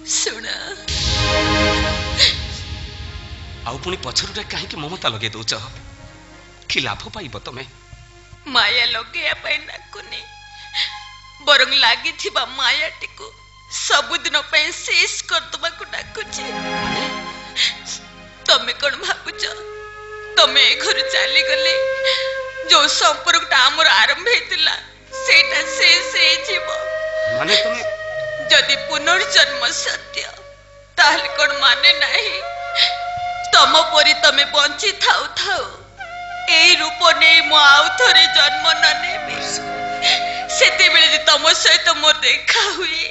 सुना आउ पुणी पछरुटा कहीं ममता लगे दौच कि लाभ पाइब तमें माया लगे नाकुनी बरंग लगी माया टिको सबुदिन शेष करदे डाकुची तमें कौन भावुच तमें घर चली गले जो संपर्क आमर आरंभ होता शेष माने तुम जदि पुनर्जन्म सत्य ताहले कौन माने नहीं तम परी तमे बंची थाउ थाउ ए रूप नहीं मो आउ थरे जन्म न नेबी सेते बेले जे तम सहित मोर देखा हुए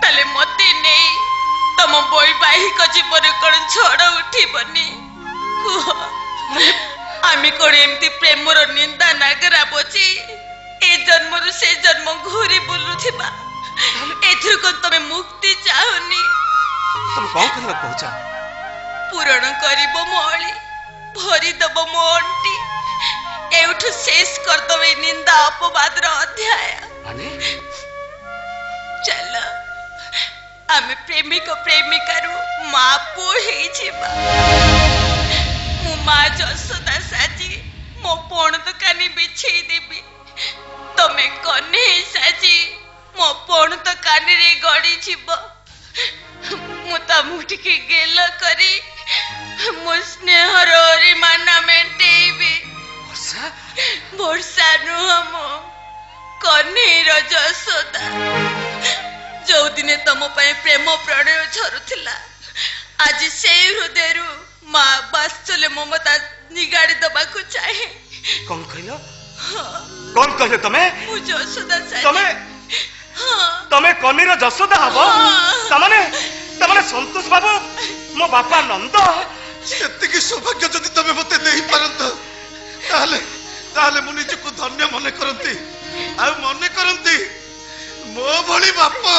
ताले मते नहीं तम वैवाहिक जीवन कौन झड़ उठिबनी आमी कौन एमती प्रेमर निंदा नागरा बची ए जन्म से जन्म घूरी बुलुथिबा एथुर को तमे मुक्ति चाहनी तुम कौन करबा कहचा पूरण करिबो मोळी भरी दबो मो अंटी एउठु शेष कर दबे निंदा अपवाद रो अध्याय माने चल आमे प्रेमिक प्रेमिका रो मां पो हेई छिबा मु मां जसोदा साजी मो पोण दुकानी बिछेई देबी तमे कने साजी मो पोण तो कानी रे गड़ी छिबो मु तमुठी के गेल करी मो स्नेह रे माना मेंटेबी वर्षा नु हम कने रो जसोदा जो दिने तम पय प्रेम प्रणय झरुथिला आज से हृदयरु मां वात्सल्य ममता निगाड़ी दबा को चाहे कौन कहलो कौन कहलो तमे मु जसोदा साजी तमे तमे कनीर जसोदा हबो तमने संतोष बाबू मो बापा नंद सेतिकी सौभाग्य जदि तमे मते देहि परंत ताले मु निजको धन्य मने करंती आ मने करंती मो भली बापा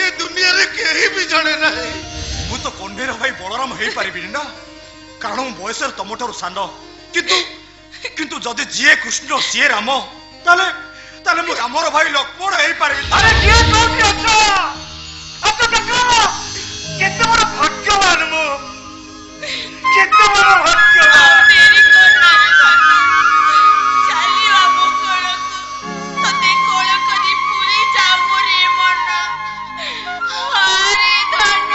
ए दुनिया रे केही भी जणे नाही मु तो कन्नेर भाई बलराम हेई परिबिनी ना कारण बयस तमठारु सान किंतु जदि जीए कृष्ण सीए राम ताले मु रामर भाई लक्ष्मण हेई परिबिनी। अरे किया कोठी अच्छा अब तो देखो केते बड़ भाग्यवान मो केते बड़ भाग्यवान तेरी कोना चाली बाबू कोळको तते कोळ करी पुरी जाऊ मोरे मन हरे धन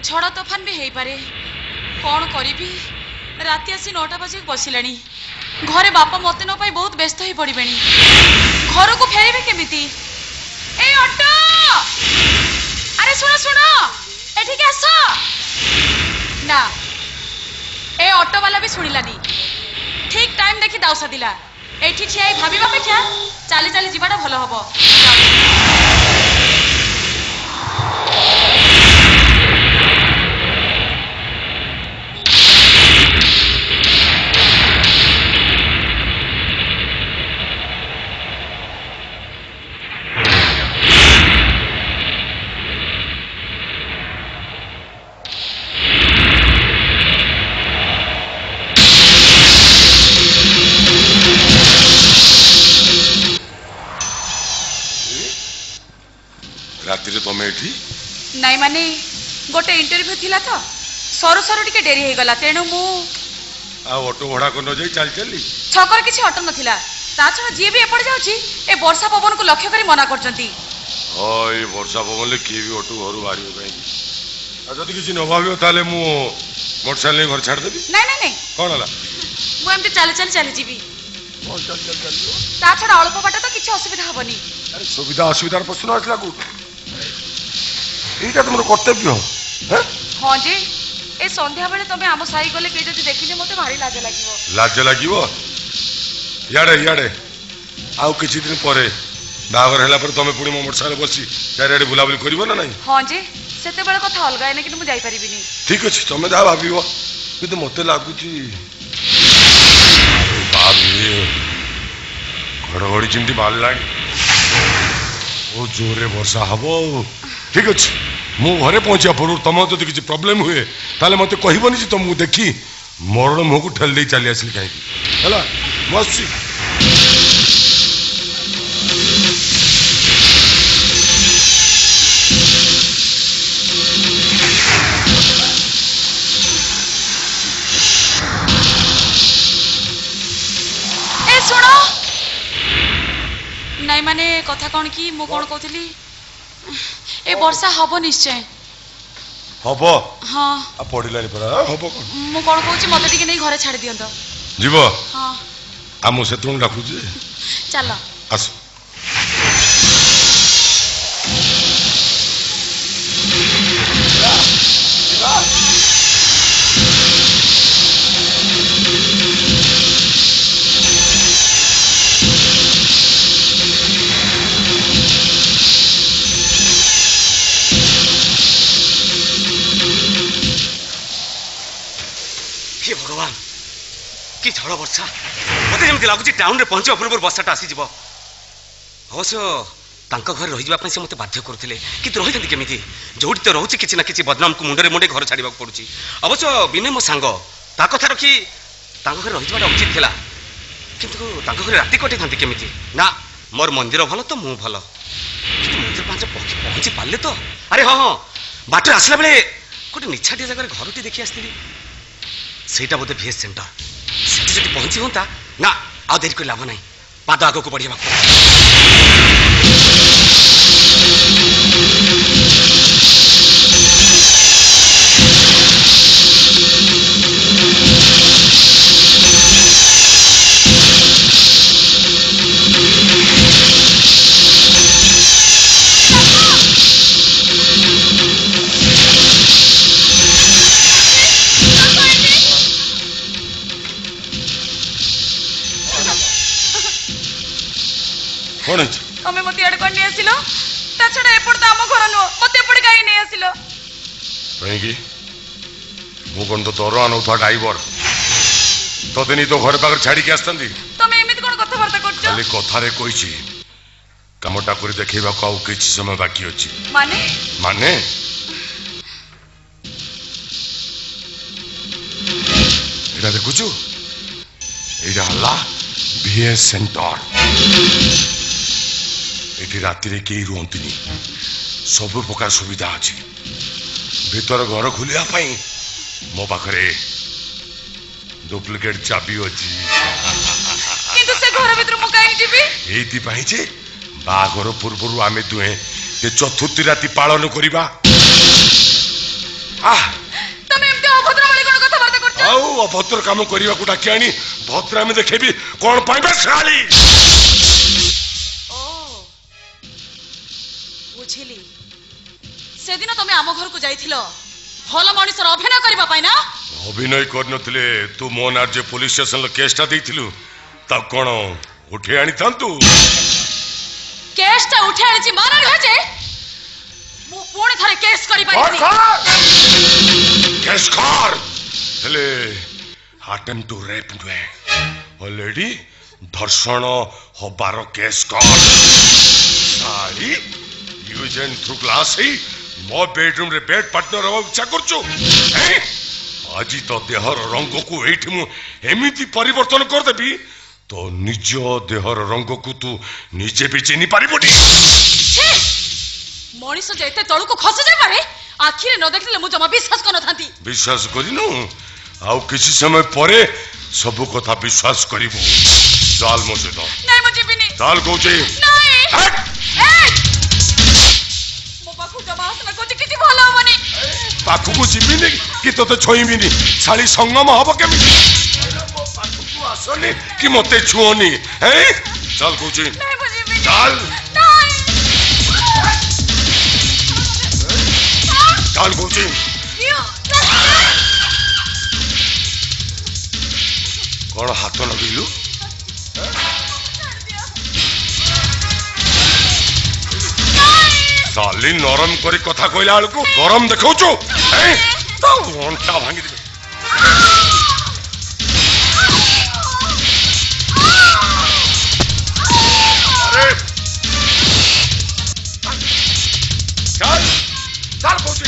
झड़ तोफान भी हो पारे कौन करी राति आसी 9टा बजे बसिला घरे बापा मत न पाई बहुत व्यस्त हो पड़े घर को फेरबे केमिति ए ऑटो अरे सुनो सुनो एठिक आस ना ए ऑटो वाला भी शुणिलानी ठीक टाइम देखी दाउसा दिला एठी ठिया भाबी अपेक्षा चाली चाली जीवाटा भल हबो। ଯେ ତମେ ଏଠି ନାଇଁ ମାନେ गोटे इंटरव्यू थिला तो सरू सरू टिके डेरी हे गला तेणु मु आ ऑटो भड़ा को न जाई चल चली छकर किछि ऑटो नथिला ता छडा जे भी एपड़ जाउची ए वर्षा पवन को लक्ष्य करी मना करचंती ओय वर्षा पवन ले के भी ऑटो घर बाहरी काई आ जदी किछि न भाबियो ताले मु मोटरसाइकिल घर छाड़ देबी नहीं नहीं नहीं कोन हला मु एमते चल जीवी चल ता छडा अल्प बाट तो किछि असुविधा हबनी अरे सुविधा असुविधार प्रश्न आसला को एटा तुमर कर्तव्य हैं हां जी ए संध्या बेले तबे आम साई गले के जदी देखिले मते भारी लाज लागिवो याडे याडे आउ किछि दिन परे बागर हला पर तमे पुणी मो मोटरसाइकिल बसी चारियाडे बुलाबुली करिवो ना नहीं हां जी सेते बेले कथा अलगा है लेकिन मु जाई परिबिनी ठीक अछि तमे जा भाबिवो किंतु मते लागुची बाप रे घड़घड़ी चिंटी मारलानी ओ जोरे वर्षा हबो ठीक अछि मु घरे पहुंचा पूर्व तुम जदि किसी प्रॉब्लम हुए ताले मते कहबनी जे तुमको देखी मरण मुह को ठेल दे चली आसली कहीं हला मस्ती ए सुनो नहीं माने कथा कोन की मु कोन कहतली ए वर्षा हबो निश्चय हबो हां आ पडिलानी परा हबो मु कोन कहूची मते टिके नहीं घरे छाड़ी दियंतो जीवो हां आ मु सेतुन डाकू जे चलो आस हे भगवान कि झड़ वर्षा मत जमी लगुच टाउन रे पहुंचा पूर्व वर्षाटा आसीज अवश्य तांका घर रही से मत बाध्य करते कि रही केमी जो तो रोचे कि ना कि बदनाम को मुंडे मुंडे घर छाड़ा पड़ुची अवश्य विनय मो सांग ता कथा रखी घर रही उचित था कि घर राति कटे था केमी ना मोर मंदिर भल तो मु भल कि मंदिर पांच पहुंची पारे तो अरे हाँ हाँ बाटर आसला बेले गोटे निछाटिया जगह घरटी देखी आसती सेटा बोधे VS सेंटर से पहुंची होता ना आ देरी कर लाभ ना पाद आग को बढ़िया कोन तमे मते एड कोन नै आसिलो ता छडा एपड़ त आम घर नो मते एपड़ काई नै आसिलो कहीं मु कोन तो तोर अनौथा ड्राइवर तो दिनी तो घर पाकर छाड़ी के आस्तंदी तमे एमित कोन कथा वार्ता करछो खाली कथा रे कहिछि कामटा करी देखैबा को आउ किछि समय बाकी अछि माने माने एटा देखुछु एटा हल्ला VS सेंटर एठी राति रे केही रुहंतिनी सब प्रकार सुविधा अछि भीतर घर खुलिया पई मो पाखरे डुप्लिकेट चाबी अछि किंतु से घर भीतर मु काई जीबी एथि पई जे बाघर पूर्वरु आमे दुहे ते चतुर्थी राति पालन करिबा तमे एमते अभद्र वाली कोन कथा वार्ता करछो आउ अभद्र काम करिबा को डाकियानी भद्र आमे देखेबी कोन पाइबे शाली बुझिली सेदिन तमे आम घर को जाइथिलो भल मनिसर अभिनय करबा पाई ना अभिनय करनथिले तू मो नार जे पुलिस स्टेशन लो केसटा देथिलु त कोन उठे आनी थांतु केसटा उठे आनी छि मानर घजे मु पुणी थारे केस करि पाइनी केस कर हेले अटेम्प्ट टू रेप नुए ऑलरेडी धर्षण होबार केस कर सारी यूज एंड थ्रू क्लास ही मो बेडरूम रे बेड पार्टनर हो इच्छा करछु आज तो देहर रंग को एठी मु एमिति परिवर्तन कर देबी तो निज देहर रंग को तू निजे भी चिनी पारिबोटी मनीष जे एते तळको खसी जाय पारे आखिरे न देखले मु जमा विश्वास करन थांती। विश्वास करिनु आउ किछि समय परे सब कथा विश्वास करिवु। चाल मो सहित नहीं मु जीबिनी। चाल कहूची नहीं ए मो पाखु जमा आसना कोची किछि भलो होबनी। पाखु को जिबिनी कि तोते छोइबिनी छाली संगम हबो केमिति मो पाखु को आसनी कि मते छुओनी हैं। चाल कहूची नहीं मु जीबिनी। चाल नहीं चाल कहूची यू कौन हाथ लगेलु साली नरम करी कथा कहला बेलू गरम देखौचु अंटा भांगी दे। अरे चल चल कहूची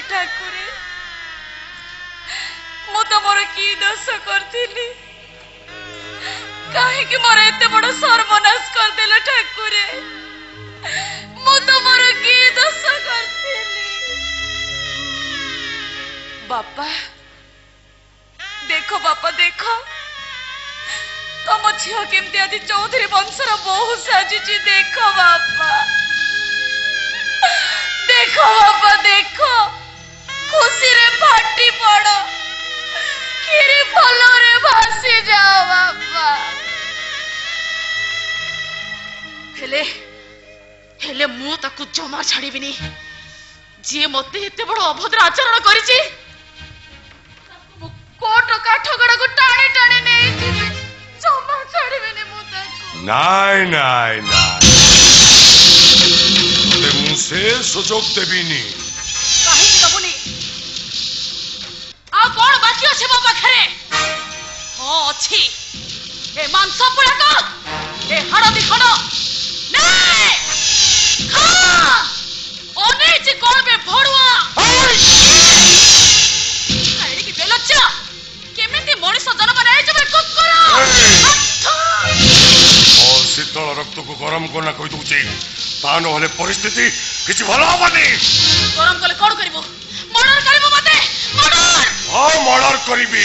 ठाकुरे मु तुमर की दोष करथिली काहे कि मोर एते बड़ सर्वनाश कर देला ठाकुरे मु तुमर की दोष करथिली। बापा देखो बापा देखो तुम झियो केमती आदि चौधरी वंशर बहु साजिची देखो बापा देखो खुशी रे फाटी पड़ो किरी फलो रे भासी जाओ बापा। हेले मु ताकू जमा छाड़ीबिनी जी मते एते बड़ अभद्र आचरण करिछि कोट काठगड़ा को टाणी टाणी नहीं जीवी जमा छाड़ीबिनी मु ताकू। नाई नाई नाई से सुजोग देबीनी काहे कि दबुनी आ कोन बाकी अछि मो पाखरे हो अछि ए मांस पुड़ाक ए हड़दी खण नै खा ओने जे कोन बे भड़ुआ आइडी कि बेलच्चा केमिति मଣିଷ जन्म नै जबे कुकुर और शीतल रक्त को गरम करना कहि दूची ता न होले परिस्थिति किछि भलो हबनी। गरम कले कोन करबो मर्डर करबो मते मर्डर हां मर्डर करिबी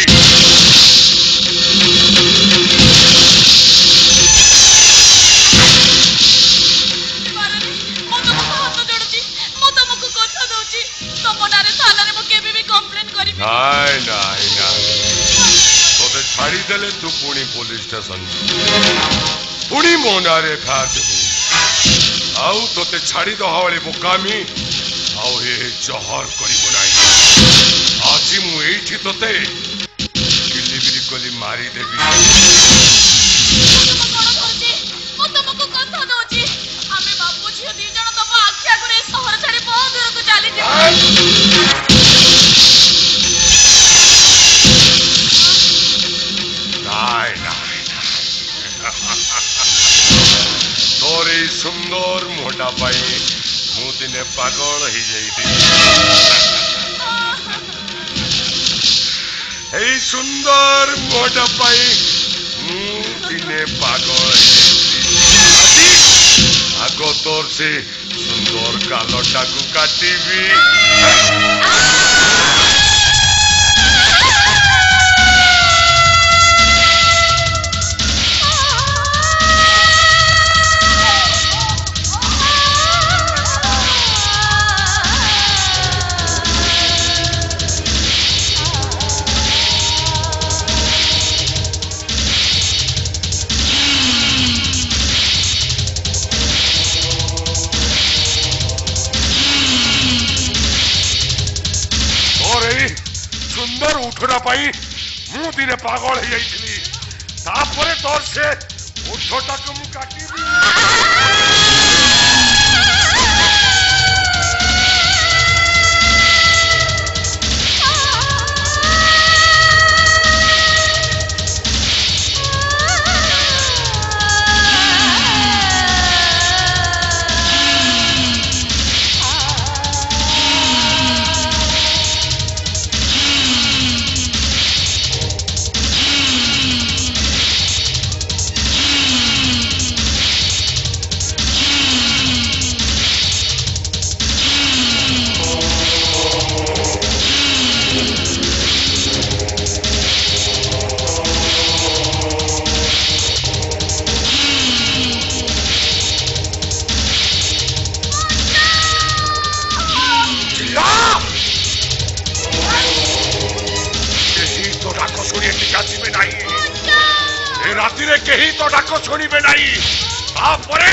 नाई नाई नाई तोते छाड़ी देले तू पुणी पुलिस स्टेशन पुणी मोनारे खात आउ तोते छाड़ी दहावले बोकामी आउ ए जहर करिबो नाही आजी मु एठी तोते किलिबिली गली मारी देवी। ମୁଁ ତମକୁ କଥା ଦଉଛି ଆମେ ବାପୁ ଝିଅ ଦି ଜଣ ତମ ଆଖି ଆଗରେ ସହର ଛାଡି ବହୁତ ଦୂରକୁ ଚାଲିଯିବୁ। ନାଇଁ ନାଇଁ ତୋର ଏଇ ସୁନ୍ଦର ମୁହଁଟା ପାଇଁ ମୁଁ ଦିନେ ପାଗଳ ହେଇଯାଇଥିଲି। এই সুন্দর মুহটা পাই মু দিনে পাগল হয়েছি। আগ তোর সে সুন্দর গালটাকু কাটিবি। সুন্দর উঠোটা পাই মু দিনে পাগল হয়ে যাইছিলি। তারপরে তোর সে উঠোটাকে মু কাটিবি। রাত্রিরে কেহি তো ডাক শুনিবে নাই। তারপরে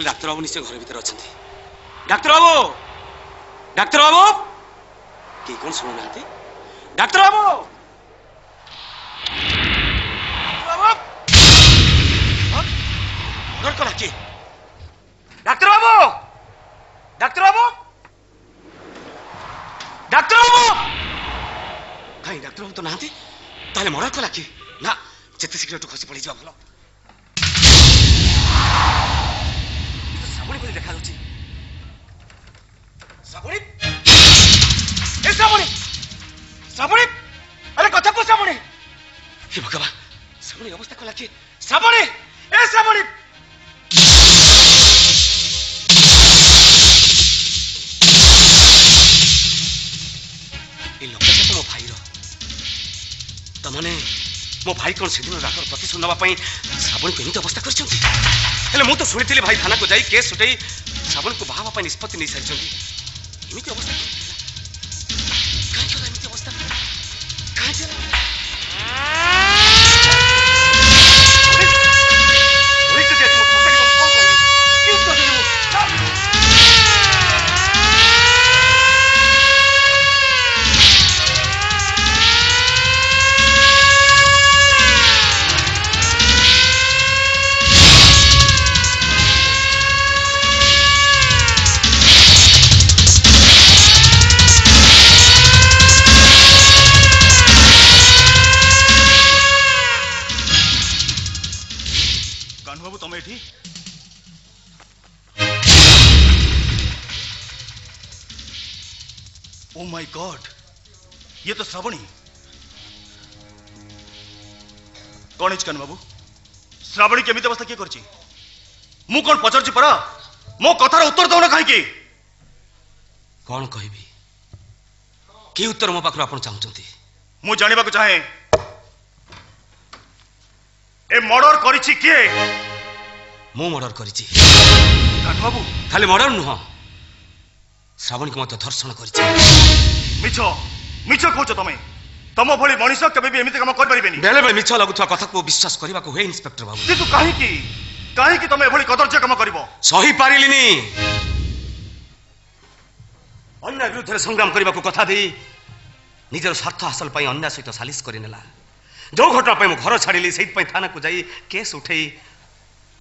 ডাক্তার বাবু নিশ্চয় ঘরের ভিতরে অনেক। ডাক্তার বাবু, ডাক্তার বাবু, কে কোন শুনে না? ডাক্তার বাবু, ডাক্তার বাবু, ডাক্তার বাবু, ডাক্তার বাবু, কাই ডাক্তার বাবু তো না? তাহলে মরার কলা কি? না, যেতে শীঘ্র একটু খসি পড়ে যাওয়া ভালো। শ্রাবণী বলে দেখা যাচ্ছে। শ্রাবণী, मो भाई कौन से दिन रातर प्रतिशोध नवा श्रावणी को एमती अवस्था कर मु तो शुणी भाई थाना को जाई केस उठाई श्रावणी को बाहा ପାଇଁ निष्पत्ति नहीं सारी एमती अवस्था एमती अवस्था बाबू तुम एठी ओ माय गॉड ये तो श्रावणी कौन कान बाबू श्रावणी केमिति अवस्था किए करछि मु कौन पचारछि परा मो कथार उत्तर दउना काहे कौन कहबी कि उत्तर मो पाखर आपण चाहुचंती मु जानिबा को चाहे ए मर्डर करिछि किए मु मर्डर करिछि कान बाबू खाली मर्डर नुह श्रावणी को मत धर्षण करिछि मिछ मिछ कहछ तमे तम भली मनीष केबे भी एमिति काम कर परिबेनी बेले बेले मिछ लागुथवा कथा को विश्वास करबा को हे इंस्पेक्टर बाबू किंतु काहे कि तमे भली कदर्य काम करबो सही पारिलिनी अन्य विरुद्ध संग्राम करबा को कथा देई निजर स्वार्थ हासिल पई अन्य सहित सालिश करिनेला जो घटना पई मो घर छाड़िली सहित पई थाना को जाई केस उठेई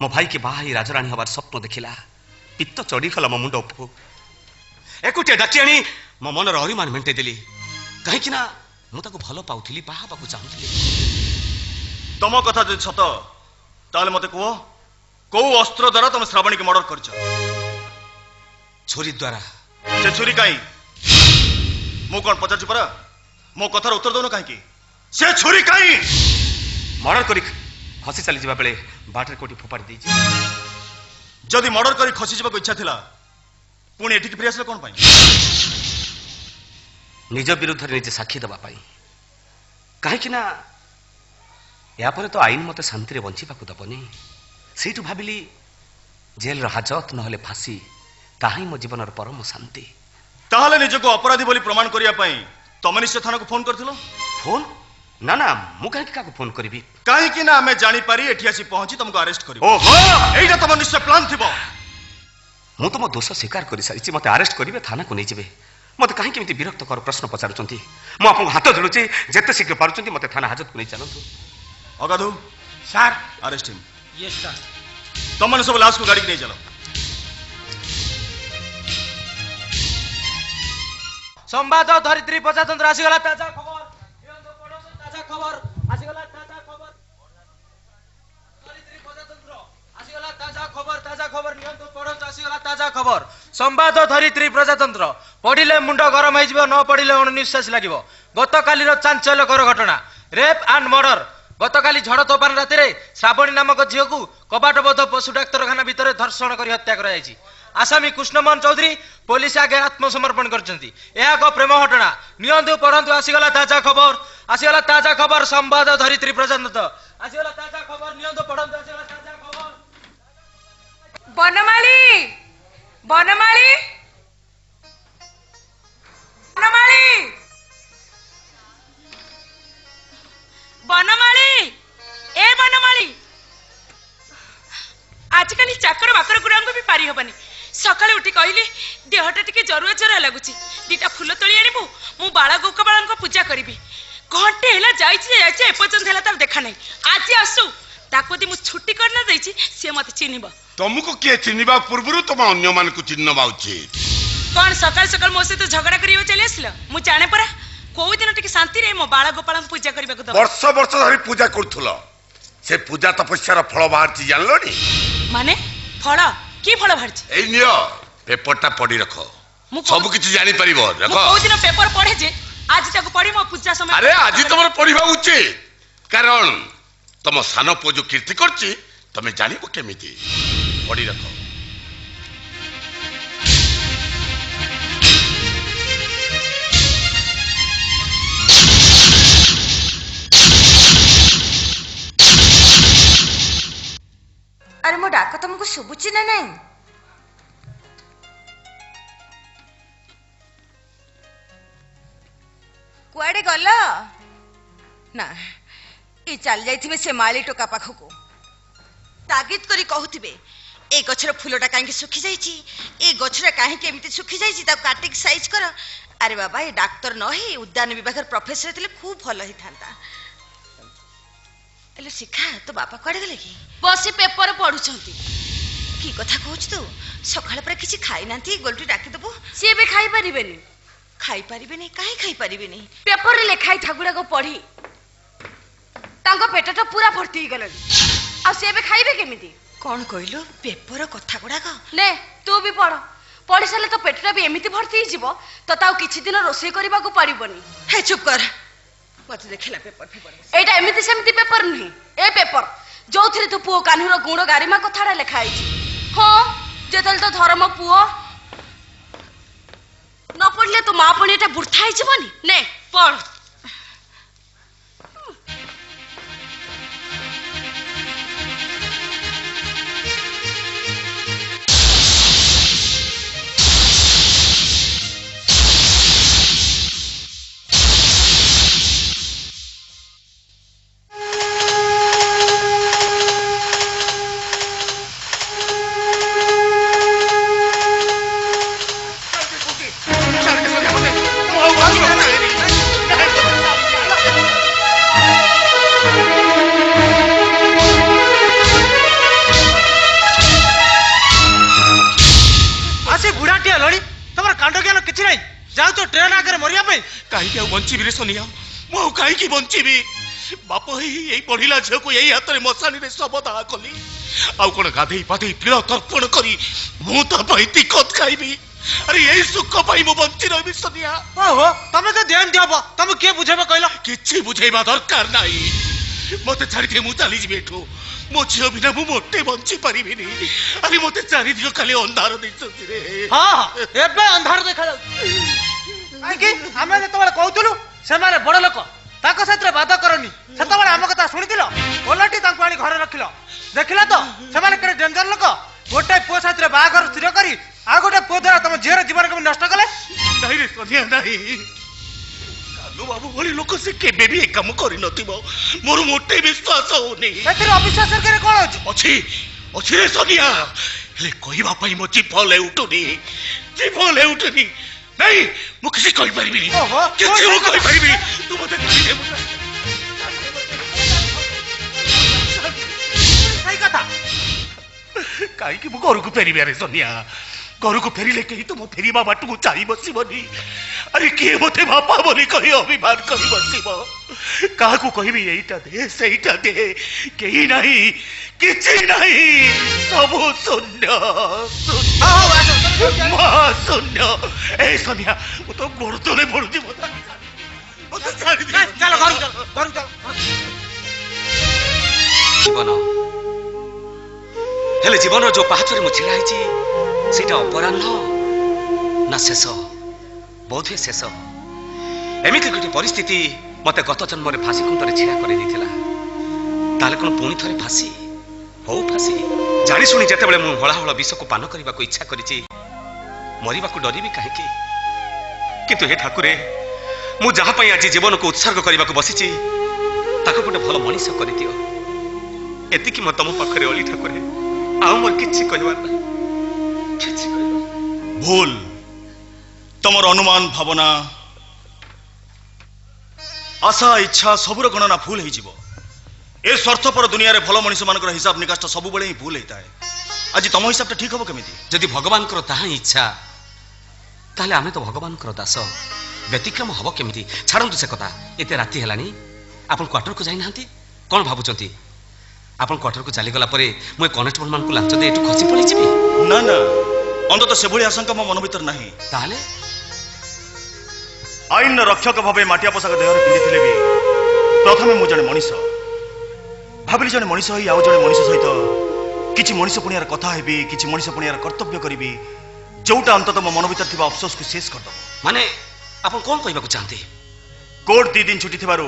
मो भाई के बाहाई राजरानी हबार स्वप्न देखिला पित्त चढ़ी गला मो मुंड उपू एकुटिया डाकी आनी मो मनर अभिमान मेंटे देली कहीं ना मु ताको भलो पाउथिली बाहा बाकू चाहुथिली तम कथा जदि सत ताले मते कहो को अस्त्र द्वारा तुम श्रावणी के मर्डर करछ छुरी द्वारा से छुरी काई मु कोन पचारछि परा मो कथार उत्तर दउन काहे कि से छुरी काई मर्डर करी खसी चली जिबा बेले बाटर कोटी फोपाड़ी देछि जदि मर्डर करी खसी जिबा को इच्छा थिला पुणी एठी फिर आसले कोन पाई निज विरुद्ध रे निजे साक्षी दबा पाई काहे कि ना या पर तो आईन मते शांति रे बंची पाकु दबनी सेठु भाबिली जेल र हाजत न हले फांसी ताही मो जीवन र परम शांति ताहले निजको अपराधी बोली प्रमाण करिया पाई तमे निश्चय थाना को फोन करथिलो फोन ना ना मु काहे काको फोन करबी काहे कि ना हमें जानी पारी एठी आसी पहुंची तुमको अरेस्ट करियो ओहो एइटा तम निश्चय प्लान थिबो मु तो मो दोष स्वीकार करि सारिछि मते अरेस्ट करिवे थाना को नै जेबे मते काहे केमिति विरक्त कर प्रश्न पचारुचंती मु आपन हाथ जोडुछि जेते शीघ्र पारुचंती मते थाना हाजत को नै चलंतु अगाधु sir arrest him yes sir तुम सब लाश को गाड़ी के नहीं चलो संवाद धरित्री प्रजातंत्र आसीगला ताजा खबर ताजा खबर आसीगला ताजा खबर धरित्री प्रजातंत्र आसीगला ताजा खबर नियंत्रण पढ़त आसीगला ताजा खबर संवाद धरित्री प्रजातंत्र पढ़िले मुंड गरम हो जिवो न पढ़िले अनिश्वास लागिवो गतकालीर चांचल्यकर घटना रेप एंड मर्डर गतकाली झड़ तोफान राति श्रावणी नामक झील को कबाटबद्ध पशु डाक्तरखाना भितर धर्षण कर हत्या कर आसामी कृष्णमोहन चौधरी पुलिस आगे आत्मसमर्पण करछंती यह एक प्रेम घटना नियंतु पढ़ंतु आसीगला ताजा खबर संवाद धरित्री प्रजातंत्र आसीगला ताजा खबर नियंतु पढ़ंतु आसीगला ताजा खबर बनमाली बनमाली बनमाली बनमाली ए बनमाली आजकल चाकर बाकर गुरांग भी पारी हबनी सकाळे उठी कहली देहटा टिके जरुआ जरुआ लगुची दीटा फूल तोली आनिबु मु बाळा गोकबाळांको पूजा करिबी घंटे हेला जाईची एपर्यंत हेला तार देखा नहीं आज आसु ताको दी मु छुट्टी करना देइची से मते चिन्हिबो तुमको किए चिन्हिबा पूर्वरु तुम अन्य मान को चिन्हबा उचित कौन सकाल सकाल मो सहित झगड़ा करियो चली आसिल मु जाने परा कोई दिन टिके शांति रे मो बाळा गोपाळांको पूजा करबा को वर्ष वर्ष धरि पूजा करथुलो से पूजा तपस्यार फल बाहरची जानलोनी माने फल की फल बाहरची ए नियो पेपरटा पढी रखो सब किछ जानि परिबो देखो मु कोई दिन पेपर पढे जे आज तक पढी मो पूजा समय अरे आज तुमर पढिबा उचित कारण तुम सान पो जो कीर्ति करची तमे जानिबो केमिति पढी रखो तुमको शुभुची ना नहीं? कुआडे गल ना ये चल जाइथिबे से माली टोका पाखको तागिद करी कहूथिबे ए गछर फूलटा काहे सुखी जाइछि, ए गछर काहे केमिति सुखी जाइछि, ता काटिक साइज कर। अरे बाबा ये डाक्टर न ही उद्यान विभाग प्रोफेसर थिले खूब भल ही थांता। एलो शिखा तो बापा कुआडे गले कि? बसी पेपर पढुछंती। की कथा कहूछ तू? सकाळ पर किछि खाइ नांती, गोलटी डाकी दबो। से बे खाई परिबेनी। खाई परिबे नहीं? काहे खाई परिबे नहीं? पेपर रे लेखाई थागुडा को पढी तांको पेटटा पूरा भर्ती गलनी। आ से बे खाइबे केमिति? कौन कहलो पेपर कथा गुडा का? ले तू भी पढ़। पढ़ी साले तो पेटटा भी एमिति भर्ती जीवो तो ताऊ किछि दिन रोषेई करबा को परिबनी। हे चुप कर, मत देखला पेपर फेपर। एटा एमिति सेमिति पेपर नहीं, ए पेपर जोथिरे तो पुओ कान्हुर गुण गारिमा कथाडा लेखा आइछि। हां जेतल तो धर्म पुओ न पढ़ले तो मां पणी एटा बुढ़ा आइ जीवनी। ने पढ़। कहीं बंचीबी रे सोनिया, मु कहीं बंचीबी? बाप यही पढ़िला झील को यही हाथ में मशाणी रे शव दाह कली। आउ कौन गाधई पाधई तिल तर्पण करी मु तो तिकत खाइबी? अरे यही सुख पाई मु बंची रही सोनिया। ओहो तमे तो ध्यान दियब, तमे के बुझेबो कहलो? किछि बुझेबा दरकार नाही, मते छाड़ी दे मु चली जिबे एठो। मो झील बिना मु मोटे बंची परिबिनी। अरे मते चारि दियो खाली अंधार दिसुछि रे। हां एबे अंधार देखा जाउ। आके हमें जेतबेले कहउतलु से माने बड़ लोक ताको साथरे बाधा करनी, सेतबेले हम कथा सुनिदिलो, ओलटी तांको आनी घरे रखिलो। देखिला तो से माने केडे डेंजर लोक, गोटे पुओ साथरे बागर स्थिर करी आ गोटे पुओ द्वारा तम झीर जीवन को नष्ट कले। नहीं रे सोनिया नहीं, कालू बाबू भली लोक से केबे भी एक काम करि नथिबो, मोर मोटे विश्वास होनी। एतिर अविश्वास करे कोन अछि? अछि रे सोनिया, ले कहिबा पई मो जीभ ले उठुनी, जीभ ले उठुनी। नहीं मु किसी कहि परिबिनी, किछि मु कहि परिबिनी। तू मते कहि दे सही कथा। काई कि मु घर को फेरिबे रे सोनिया, घर को फेरिले कहीं तो मो फेरिबा बाटू को चाहि बसिबनी। अरे के मते बापा बोली कहि अभिमान कहि बसिबो? काहा को कहिबी एईटा दे सेईटा दे, केही नाही, किछि नाही, सब शून्य शून्य। ए सोनिया मु तो गोड़ तले पड़ुची, मते छाड़ी दे। चलो घर चल। जीवन हेले जीवन जो पाहाचरे मु छिड़ा हैछि सेटा अपराह्न ना शेष? बोधे शेष। एमिति गोटे परिस्थिति मते गत जन्म में फांसी खुंटरे छिड़ा कर देथिला, ताले कोन पुणी थरे फांसी हो फांसी? जानी सुनी जेतेबेले मु हळा हळ विष को पान करबा को इच्छा करिछि, मरिबा को डरिबी काहेकि? किंतु हे ठाकुरे मु जहा पई आज जीवन को उत्सर्ग करबा को बसिछि ताको गोटे भल मनीष करि दियो। एतिकी म तम पाखरे ओली ठाकुरे, आ मोर किछि कहबार नै, किछि कहबार। भूल तमर अनुमान भावना आशा इच्छा सबुर गणना भूल हो जीवो। ए स्वार्थपर दुनिया रे भल मनीष मानकर हिसाब निकाष्ट सब बेले ही भूल होता है। आज तुम हिसाबटा ठीक हम केमिति? जदि भगवान ताहा इच्छा ताहले आमे तो भगवान दास, व्यतिक्रम हब केमिति? छाड़ू से कथा। एते राति हेलानी आपण क्वार्टर को जाई नाहंती, कोन भाबुचंती? आपण क्वार्टर को चली गला परे मु कनेस्टेबल मान को लांच दे एटू खसी पड़ी जिबी? ना ना, अंतत से भली आशंका मो मन भीतर नाही। ताहले आईन रक्षक भावे माटिया पोशाक देहरे पिंधिथिले भी प्रथमे मु जने मनीष भाबिली, जने मनीष होई आउ जने मनीष सहित किछि मनीष पुणियार कथा हेबी, किछि मनीष पुणियार कर्तव्य करिबी, जोटा अंतत मो मन भीतर थिबा अफसोस को शेष कर दबो। माने आपण कोन कहबा को चाहते? कोर्ट 2 दिन छुट्टी थिबारु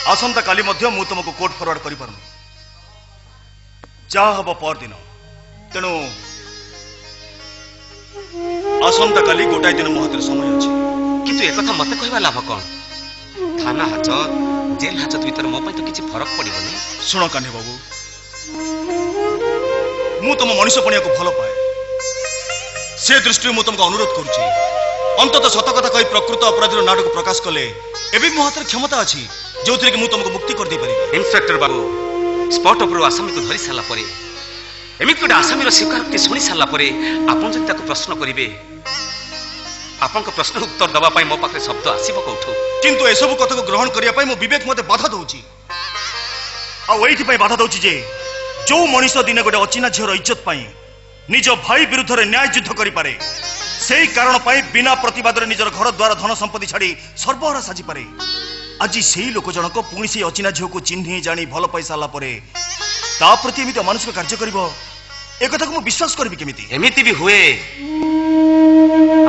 आसंता काली मध्य मु तुमको कोर्ट फॉरवर्ड करि परनु। जा हबो पर दिन तेणु आसंता काली गोटाए दिन मो हाथ समय अच्छी କିନ୍ତୁ ଏକଥା ମତେ କହିବା ଲାଭ କଣ? ଥାନା ହାଜତ ଜେଲ ହାଜତ ଭିତରେ ମୋ ପାଇଁ ତ କିଛି ଫରକ ପଡିବନି। शुण कान्हे बाबू मु तुम मनीष पणिया को भल पाए से दृष्टि मु तुमको अनुरोध करुच्ची अंतत सत कथा कही प्रकृत अपराधी नाटक प्रकाश कले एवं मो हाथ क्षमता अच्छी जो थी कि मु तुमको मुक्ति कर दे पारि। ଇନ୍ସପେକ୍ଟର ବାବୁ ସ୍ପଟ ଉପରୁ ଆସାମୀକୁ ଧରି ସାରିଲା ପରେ ଏମିତି ଗୋଟେ ଆସାମୀର ସ୍ୱୀକାରୋକ୍ତି ଶୁଣି ସାରିଲା ପରେ ଆପଣ ଯଦି ତାକୁ ପ୍ରଶ୍ନ କରିବେ ଆପଣଙ୍କ ପ୍ରଶ୍ନର ଉତ୍ତର ଦେବା ପାଇଁ ମୋ ପାଖରେ ଶବ୍ଦ ଆସିବ କୋଉଠୁ? किंतु एसबू कथा को ग्रहण करने मो विवेक मते बाधा दौची आईथि बाधा दौची जे जो मनीष दिने गोटे अचिना झीर इज्जत पाई निज भाई विरुद्ध रे न्याय युद्ध करि पारे सेही कारण पाई बिना प्रतिवाद रे निजर घर द्वार धन संपत्ति छाड़ी सर्वहारा साजी पारे। आज सेही लोक जनक पुणी से अचिना झील को चिन्ह जानी भल पाई सारा परे ता प्रति एमिति अमानुषिक कार्य करिवो ए कथा को मु विश्वास करबी केमिति? एमिति भी हुए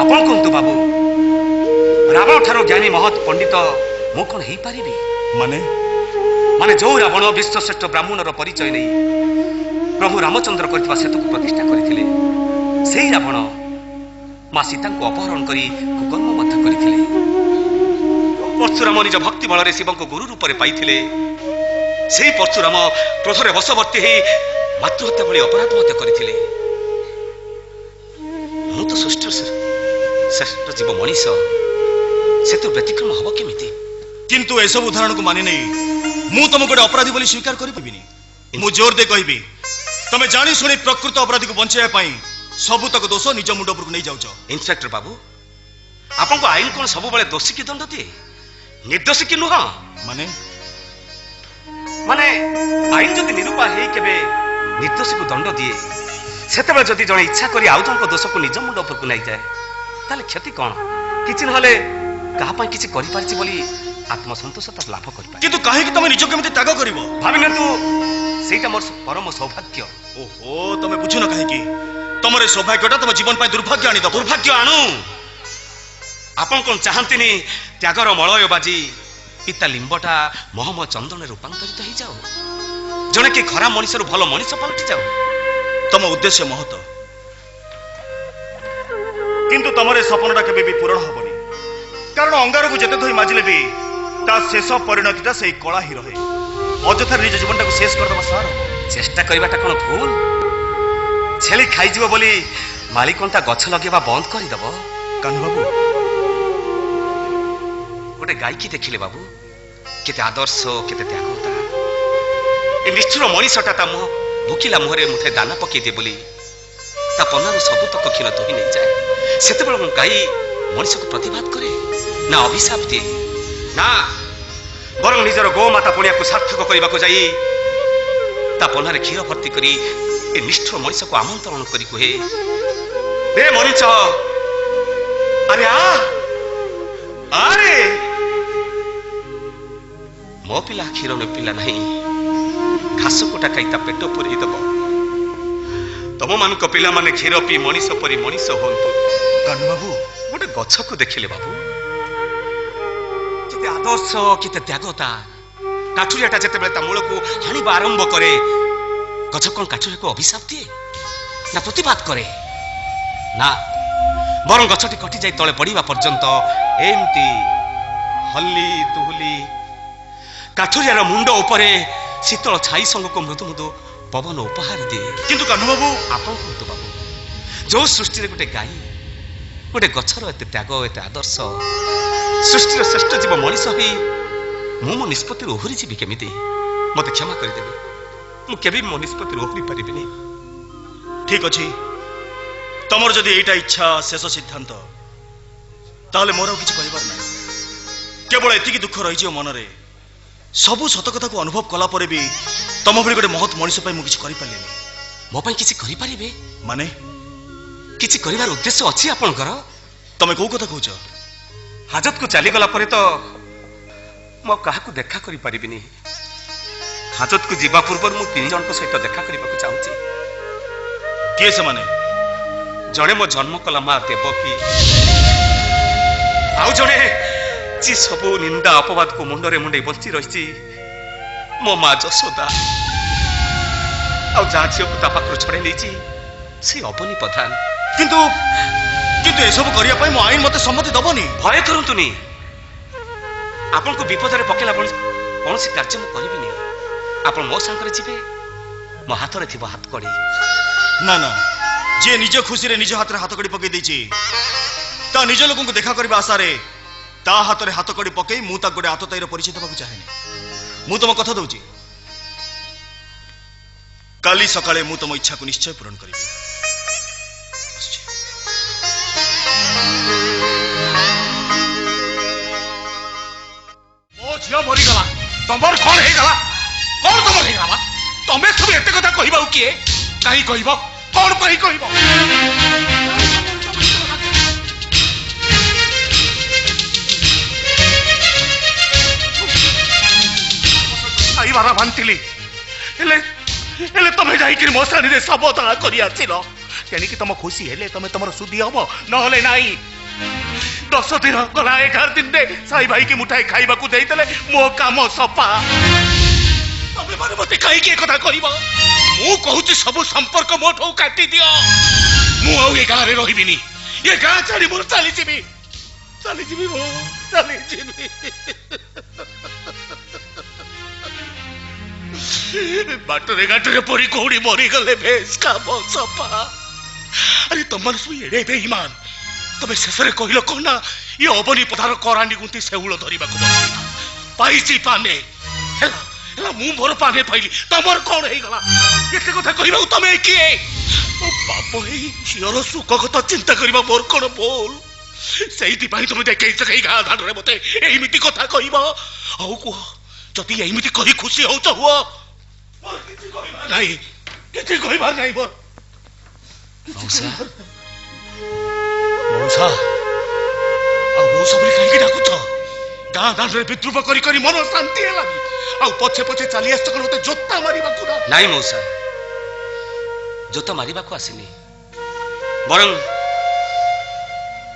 आपण कहतु बाबू रावण ठारो ज्ञानी महत पंडित मु कौन हेई पारिबी? माने माने जो रावण विश्वश्रेष्ठ ब्राह्मणर परिचय नहीं प्रभु रामचंद्र करथिबा सेतु को प्रतिष्ठा करथिले सेही रावण मां सीता को अपहरण करी कुकर्म मध्य करथिले। परशुराम निज भक्ति बल शिव को गुरु रूप में पाइथिले सेही परशुराम क्रोधरे वशवर्ती हे मातृहत्या भली अपराध मध्य करथिले। मु तो श्रेष्ठ जीव मनीष सेतु व्यतिक्रम हब केमिति? किंतु एसब उदाहरण को मानि नहीं मु तुम गोटे अपराधी बोली स्वीकार करिबिनी। मु जोर दे कहबी तमे जानी सुनी प्रकृत अपराधी को बंचाया पाई सबु तक दोष निज मुंड पर नहीं जाउछ। इंस्पेक्टर बाबू आपन को आईन कोन सब बेले दोषी की दंड दिए निर्दोषी की नुह? माने माने आईन जदि निरूपा हे केबे निर्दोषी को दंड दिए सेतेबेले जदि जणे इच्छा करी आउ जणको दोष को निज मुंड पर नहीं जाए ताले क्षति कोन? किछि नहले कहा पाई किछि करि पारछि बोली आत्मसंतोषता लाभ करि पारे। किंतु काहे कि तमे निज केमिति त्याग करिवो भाबिन तू सेटा मोर परम सौभाग्य। ओहो तमे बुझुन काहे कि तमरे सौभाग्यटा तम जीवन पाई दुर्भाग्य आनी दो। दुर्भाग्य आणु आपन कोन चाहंतिनी त्यागर मलय बाजी पिता लिंबटा महम चंदन रूपांतरित हो जाओ जने कि खरा मनीष रु भल मनीष पलटि जाओ। तम उद्देश्य महत किंतु तमरे सपनटा केबे भी पूर्ण होबनी कारण अंगार को जते धोई माजिले भी ता शेष परिणतिटा सेही कला ही रहे अजथा निज जीवनटा को शेष कर दबा सार चेष्टा करबाटा कोन भूल? छेली खाई जीव बोली मालिकंता गछ लगेबा बंद कर दबो? कान्हा बाबू गोटे गाय की देखिले बाबू केते आदर्श केते त्यागता ए निष्ठुर मनीषटा ता मुह भुकिला मुहरे मुठे दाना पकई दे बोली ता पन्नारु सब तक क्षीर दोही नहीं जाए सेते बेले गाय मनीष को प्रतिवाद करे ना अभिशाप दिए ना बरं निजर गोमाता पुणिया को सार्थक करने को जाई ता पन्नारे क्षीर भर्ती करी ए निष्ठुर मनीष को आमंत्रण करी कहे रे मनीष अरे अरे मो पिला क्षीर न पिला नहीं घास कोटा खाई ता पेट पुरई दब तम मान पिला माने क्षीर पी मनीष परी मनीष होंतु। कान्हा बाबू गोटे गछ को देखिले बाबू केते आदर्श केते त्यागता काठुरियाटा जेते बेले ता मूल को हानिबा आरंभ करे गछ कोन काठुरिया को अभिशाप दिए ना प्रतिवाद करे ना बरं गछटी कटि जाई तळे पड़िबा पर्यंत एमती हल्ली तुहली काठुरियार मुंड उपरे शीतल छाई संग को मृदु मृदु पवन उपहार दिए। किंतु कान्हा बाबू आपन कहतु बाबू जो सृष्टि रे गोटे गाई गोटे गछर एते त्याग एते आदर्श सृष्टिर श्रेष्ठ जीव मनीष होई मो निष्पत्ति ओहरी जीवी केमिति मते क्षमा करदेबे मु केबे मो निष्पत्ति ओहरी पारिबिनी। ठीक अछि तमर जदि एटा इच्छा शेष सिद्धांत ताले मोर किछि करिबार नै केवल एतिकी दुख रही जे मनरे सबु सत कथा को अनुभव कला परे भी तम भली गोटे महत मनीष पई मु किछि करि पालिनी। मो पई किछि करि पारिबे माने किछि करिवार उद्देश्य अछि आपनकर? तमे को कथा कहउछ? हाजत को चली गला परे तो मो काहा को देखा करि पारिबिनी। हाजत को जीवा पूर्व मु तीन जन को सहित देखा करबा को चाहूची। के से माने? जणे मो जन्म कला मा देवकी आउ जणे जी सबु निंदा अपवाद को मुंडरे मुंडे बंची रहिची मो मा जसोदा आउ जा झियो को ता पाखर छड़े लेची ସେ ଅବନୀ ପ୍ରଧାନ। କିନ୍ତୁ କିନ୍ତୁ ଏସବୁ କରିବା ପାଇଁ ମୋ ଆଇନ ମତେ ସମ୍ମତି ଦବନି। ଭୟ କରନ୍ତୁନି, ଆପଣଙ୍କୁ ବିପଦରେ ପକେଇଲା କୌଣସି କାର୍ଯ୍ୟ ମୁଁ କରିବିନି। ଆପଣ ମୋ ସାଙ୍ଗରେ ଯିବେ, ମୋ ହାତରେ ଥିବ ହାତକଡ଼ି। ନା ନା, ଯିଏ ନିଜ ଖୁସିରେ ନିଜ ହାତରେ ହାତକଡ଼ି ପକେଇ ଦେଇଛି ତା ନିଜ ଲୋକଙ୍କୁ ଦେଖା କରିବା ଆଶାରେ ତା ହାତରେ ହାତକଡ଼ି ପକେଇ ମୁଁ ତାକୁ ଗୋଟେ ଆତତାୟୀର ପରିଚୟ ଦେବାକୁ ଚାହେଁନି। ମୁଁ ତମ କଥା ଦଉଛି, କାଲି ସକାଳେ ମୁଁ ତମ ଇଚ୍ଛାକୁ ନିଶ୍ଚୟ ପୂରଣ କରିବି। ମୋ ଝିଅ ମରିଗଲା, ତମର କଣ ହେଇଗଲା? କଣ ତମର ହେଇଗଲା? ତମେ ସବୁ ଏତେ କଥା କହିବ ଆଉ କିଏ? କାହିଁ କହିବ? କଣ ପାଇଁ କହିବ? ଖାଇବାର ବାନ୍ତିଲି, ହେଲେ ହେଲେ ତମେ ଯାଇକିରି ମଶାଣିରେ ଶବ ଦଳା କରି ଆସିଲ। ତେଣିକି ତମ ଖୁସି ହେଲେ ତମେ ତମର ସୁଧି ହବ, ନହେଲେ ନାଇଁ। 10 ଦିନ ଗଲା, 11 ଦିନରେ ସାଇ ଭାଇକି ମୁଠାଏ ଖାଇବାକୁ ଦେଇଦେଲେ ମୋ କାମ ସଫା। ତମେ ମାନେ ମତେ କାହିଁକି କଥା କହିବ? ମୁଁ କହୁଛି ସବୁ ସମ୍ପର୍କ ମୋଠୁ କାଟି ଦିଅ। ମୁଁ ଆଉ ଏ ଗାଁରେ ରହିବିନି, ଏ ଗାଁ ଛାଡି ମୁଁ ଚାଲିଯିବି। ମୁଁ ଚାଲିଯିବି। ବାଟରେ ଘାଟରେ ପରି କୋଉଠି ମରିଗଲେ ବେଶ କାମ ସଫା। ଆରେ ତମମାନେ ସବୁ ଏଡେ ବେଇମାନ। ତମେ ଶେଷରେ କହିଲ କଣ ନା, ଇଏ ଅବନୀ ପଧାର କରାଣ୍ଡି ଗୁଣ୍ଟି ଶେଉଳ ଧରିବାକୁ ପାଇଛି ପାନେ। ହେଲା ହେଲା, ମୁଁ ମୋର ପାନେ ପାଇଲି, ତମର କଣ ହେଇଗଲା? ଏତେ କଥା କହିବାକୁ ତମେ କିଏ? ବାପ, ଏଇ ଝିଅର ସୁଖ କଥା ଚିନ୍ତା କରିବା ମୋର କଣ ଭୁଲ? ସେଇଥିପାଇଁ ତମେ ଦେଖେଇଛ ଏଇ ଗାଁ ଦାଣ୍ଡରେ ମତେ ଏଇମିତି କଥା କହିବ। ଆଉ କୁହ, ଯଦି ଏମିତି କହି ଖୁସି ହଉଛ ହୁଅ, କିଛି କହିବାର ନାହିଁ, କିଛି କହିବାର ନାହିଁ ମୋର। ମଉସା, ଆଉ ମଉସା ବୋଲି କାହିଁକି ଡାକୁଛ? ଗାଁ ଦାଣ୍ଡରେ ବିଦ୍ରୁପ କରି କରି ମନ ଶାନ୍ତି ହେଲାନି, ଆଉ ପଛେ ପଛେ ଚାଲି ଆସିଛ କଣ ମତେ ଜୋତା ମାରିବାକୁ? ନାଇଁ ମଉସା, ଜୋତା ମାରିବାକୁ ଆସିନି, ବରଂ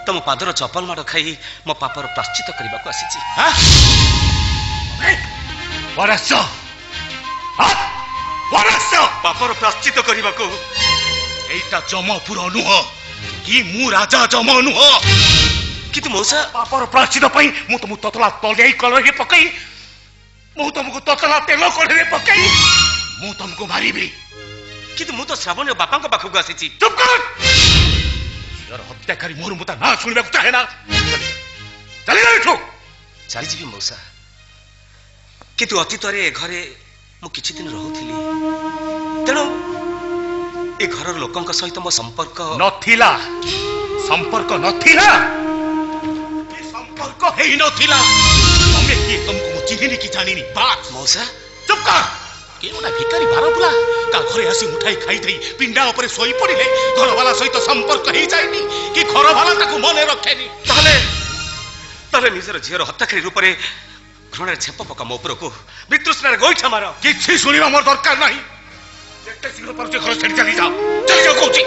ତମ ପାଦର ଚପଲ ମାଡ଼ ଖାଇ ମୋ ପାପର ପ୍ରାଶ୍ଚିତ କରିବାକୁ ଆସିଛି। ପାପର ପ୍ରାଶ୍ଚିତ କରିବାକୁ? ଏଇଟା ଯମପୁର ନୁହଁ କି ମୁଁ ରାଜା ଯମ ନୁହଁ। କିନ୍ତୁ ମଉସା, ପାପର ପ୍ରାଶ୍ଚିତ ପାଇଁ ମୁଁ ତମକୁ ତତଲା ତଲେଇ କଲରେ ପକେଇ, ମୁଁ ତମକୁ ତତଲା ତେଲ କଢ଼େଇରେ ପକେଇ ମୁଁ ତମକୁ ମାରିବି। କିନ୍ତୁ ମୁଁ ତ ଶ୍ରାବଣୀର ବାପାଙ୍କ ପାଖକୁ ଆସିଛି। ଚୁପ୍ କର! ଝିଅର ହତ୍ୟାକାରୀ ମୋର ମୁଁ ତା ନାଁ ଶୁଣିବାକୁ ଚାହେଁ ନା। ଚାଲିଯାଅ ଏଠୁ। ଚାଲିଯିବି ମଉସା, କିନ୍ତୁ ଅତୀତରେ ଏ ଘରେ ମୁଁ କିଛି ଦିନ ରହୁଥିଲି, ତେଣୁ ଏ ଘରର ଲୋକଙ୍କ ସହିତ ମୋ ସମ୍ପର୍କ ନଥିଲା। ସମ୍ପର୍କ ନଥିଲା, ସମ୍ପର୍କ ହେଇନଥିଲା। ତମେ କିଏ ତମକୁ ମୁଁ ଚିହ୍ନିନି କି ଜାଣିନି। ବାସ୍ ମଉସା, ଚୁପ୍ କର! କିଏ ଗୋଟେ ଭିକାରୀ ବାରବୁଲା ତା ଘରେ ଆସି ମୁଠାଇ ଖାଇଦେଇ ପିଣ୍ଡା ଉପରେ ଶୋଇ ପଡ଼ିଲେ ଘରବାଲା ସହିତ ସମ୍ପର୍କ ହେଇଯାଏନି କି ଘରବାଲା ତାକୁ ମନେ ରଖେନି? ତାହେଲେ ନିଜର ଝିଅର ହତ୍ୟାକାରୀ ରୂପରେ ଘୃଣାରେ ଛେପ ପକା ମୋ ଉପରକୁ, ବିତୃଷ୍ଣାରେ ଗୋଇଠା ମାର। କିଛି ଶୁଣିବା ମୋର ଦରକାର ନାହିଁ। ଯେତେ ଶୀଘ୍ର ପାରୁଛ ଘର ଛାଡ଼ି ଚାଲିଯାଅ, ଚାଲିଯାଅ କହୁଛି।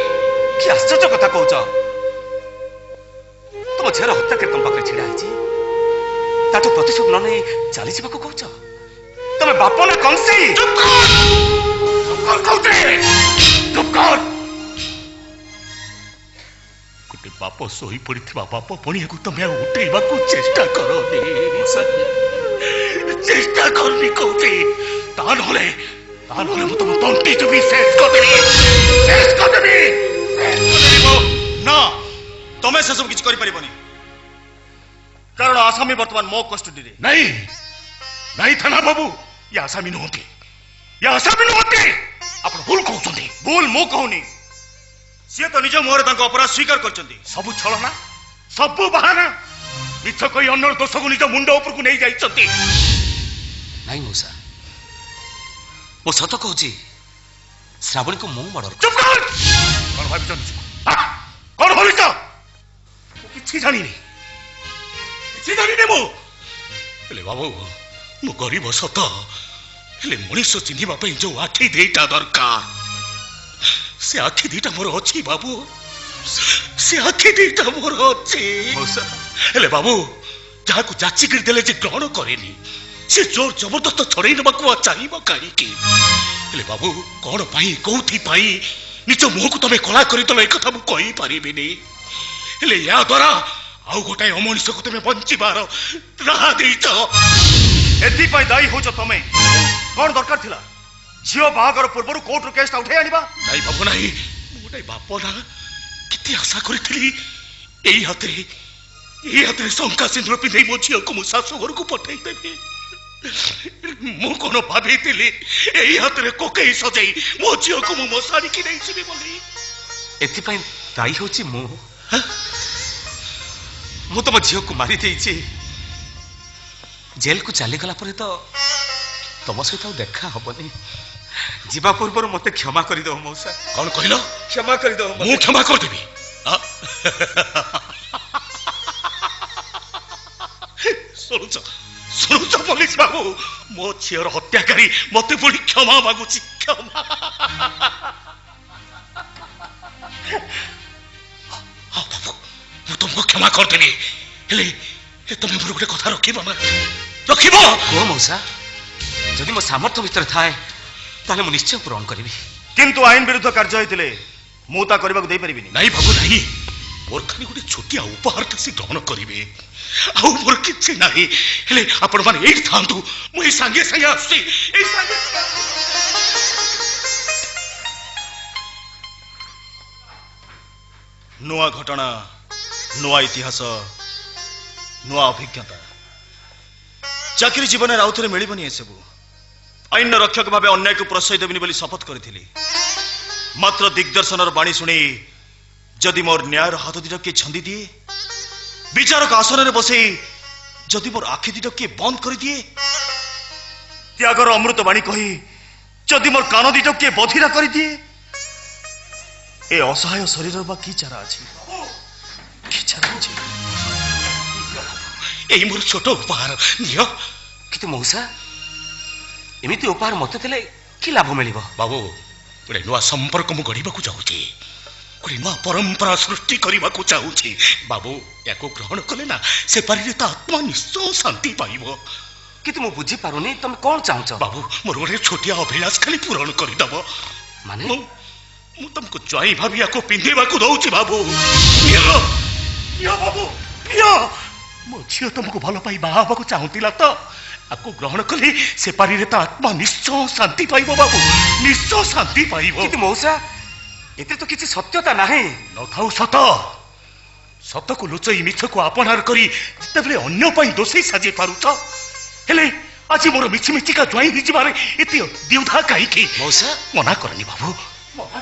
କି ଆଶ୍ଚର୍ଯ୍ୟ କଥା କହୁଛ! ତମ ଝିଅର ହତ୍ୟାକାରୀ ତମ ପାଖରେ ଛିଡା ହେଇଛି, ତାଠୁ ପ୍ରତିଶୋଧ ନ ନେଇ ଚାଲିଯିବାକୁ କହୁଛ? ତମେ ବାପ ନା କଂସୀ? ଗୋଟେ ବାପ ଶୋଇ ପଡିଥିବା ବାପ ପଣିଆକୁ ତମେ ଆଉ ଉଠେଇବାକୁ ଚେଷ୍ଟା କରନି, ଚେଷ୍ଟା କରନି କହୁଛି। ତା ନହେଲେ ମୁଁ ତମ ତଣ୍ଟି ଚୁପି ଶେଷ କରିଦେବି। ନା, ତମେ ସେସବୁ କିଛି କରିପାରିବନି, କାରଣ ଆସାମୀ ବର୍ତ୍ତମାନ ମୋ କଷ୍ଟଡିରେ। ନାଇଁ ନାଇଁ ଥାନା ବାବୁ, ଇଏ ଆସାମୀ ନୁହନ୍ତି, ଆପଣ ଭୁଲ କହୁଛନ୍ତି। ଭୁଲ ମୁଁ କହୁନି, ସିଏ ତ ନିଜ ମୁହଁରେ ତାଙ୍କ ଅପରାଧ ସ୍ୱୀକାର କରିଛନ୍ତି। ସବୁ ଛଳନା, ସବୁ ବାହାନା, ମିଛ କହି ଅନ୍ୟର ଦୋଷକୁ ନିଜ ମୁଣ୍ଡ ଉପରକୁ ନେଇ ଯାଇଛନ୍ତି। ନାଇଁ ମଉସା, ମୁଁ ସତ କହୁଛି, ଶ୍ରାବଣୀକୁ ମୁଁ ମର୍ଡର। ଚୁପ୍ କର! କଣ ଭାବିଛନ୍ତି? କଣ ଭାବିଛ? ମୁଁ କିଛି ଜାଣିନି ମୁଁ। ହେଲେ ବାବୁ, ମୁଁ ଗରିବ ସତ, ହେଲେ ମଣିଷ ଚିହ୍ନିବା ପାଇଁ ଯୋଉ ଆଖି ଦିଟା ଦରକାର, ସେ ଆଖି ଦିଟା ମୋର ଅଛି ବାବୁ, ସେ ଆଖି ଦିଟା ମୋର ଅଛି। ହେଲେ ବାବୁ, ଯାହାକୁ ଯାଚିକିରି ଦେଲେ ଯେ ଗ୍ରହଣ କରେନି, ସେ ଜୋର ଜବରଦସ୍ତ ଛଡେଇ ନେବାକୁ ଚାହିଁବ କାହିଁକି? ହେଲେ ବାବୁ, କଣ ପାଇଁ, କୋଉଥି ପାଇଁ निज मुह को तुम कला करदेल एक कथा मुझे पारिनी हेले या द्वारा आउ गोटाए अमनिष को तुम बंचार राह देच एथपाई दायी हो तमें कौन दरकार थिला झील बाहागर पूर्व कोर्टर केस उठे आनिबा नहीं बाबू नहीं गोटे बाप ना केते आशा करी यही हाथ शंका सिंदूर पिंधे मो झील को मो शाशुघर को पठे देवी मु कौन भाभी यही हाथ में कोकई सजाई मो झील को मो मशाणी की नहीं जीवी बोली एथिपाई दायी होची मु तुम झील को मारी देइछि जेल को चली गला पर तो तुम सहित देखा हबनी जीवा पूर्व मते क्षमा कर दो मौसा कौन कहलो क्षमा कर दो मु क्षमा कर देबी शुणुच पुलिस बाबू मो झीर हत्याकारी मत पुणी क्षमा मागुची क्षमा हाँ बाबू मु तुमको क्षमा करदेली हेले तुम मोर गोटे कथा रखिब ना रखिब कह मौसा जदि मो सामर्थ्य भितर थाए ताले मु निश्चय पूरण करिवि किंतु आईन विरुद्ध कार्य होइतिले मु ता करबा को देई परिबिनी नहीं बाबू नहीं मोर खाली गोटे छोटिया उपहार से ग्रहण करिवे आउ मोर किछि नाही हेले आपण माने एई थांतु मु एई संगे संगे आसी एई संगे नुआ घटना नुआ इतिहास नुआ अभिज्ञता चाकरी जीवन में आउथरे मिलिबनी ए सबु आईन रक्षक भाव अन्याय को प्रश्रय देविनी बोली शपथ करी मात्र दिग्दर्शनर बाणी शुणी जदि मोर न्यायर हाथ दिट किए छंदी दिए विचारक आसन में बसई जदि मोर आखि दिट किए बंद कर दिए त्यागर अमृत बाणी कही जदि मोर कान दिट किए बधिरा कर दिए ए असहाय शरीर बा की चारा अछि की चारा अछि एई मोर छोट उपहार नियो कितु मौसा एमिति उपहार मते देले की लाभ मिलिबो बाबू गोटे नुआ संपर्क मु गढ़ा चाहूँगी गोटे नुआ परंपरा सृष्टि करने को चाहूँगी बाबू या ग्रहण कले ना से पारे तो आत्मा निश्चय शांति पाइब कितु मु बुझी पारुनी तुम कौन चाहूच बाबू मोर गोटे छोटिया अभिलाष खाली पूरण करदेव माने मु तुमको ज्वाई भाभी या पिंधेवा को दौची बाबू नियो नियो बाबू नियो मो झील तुमको भल पाई बाहा को चाहूला तो आपको ग्रहण कले से पारी तो आत्मा निश्चय शांति पाइब बाबू निश्चय शांति पाइब कितु मौसा एते तो किसी सत्यता नाही न थाउ सत सत को लुचई मिछ को आपनार करी जिते अन्य पाई दोषी साजे पारुछ हेले आज मोर मिछि मिछिका ज्वाई हि जिबारे एते द्युधा काई की मौसा मना करनी बाबू मना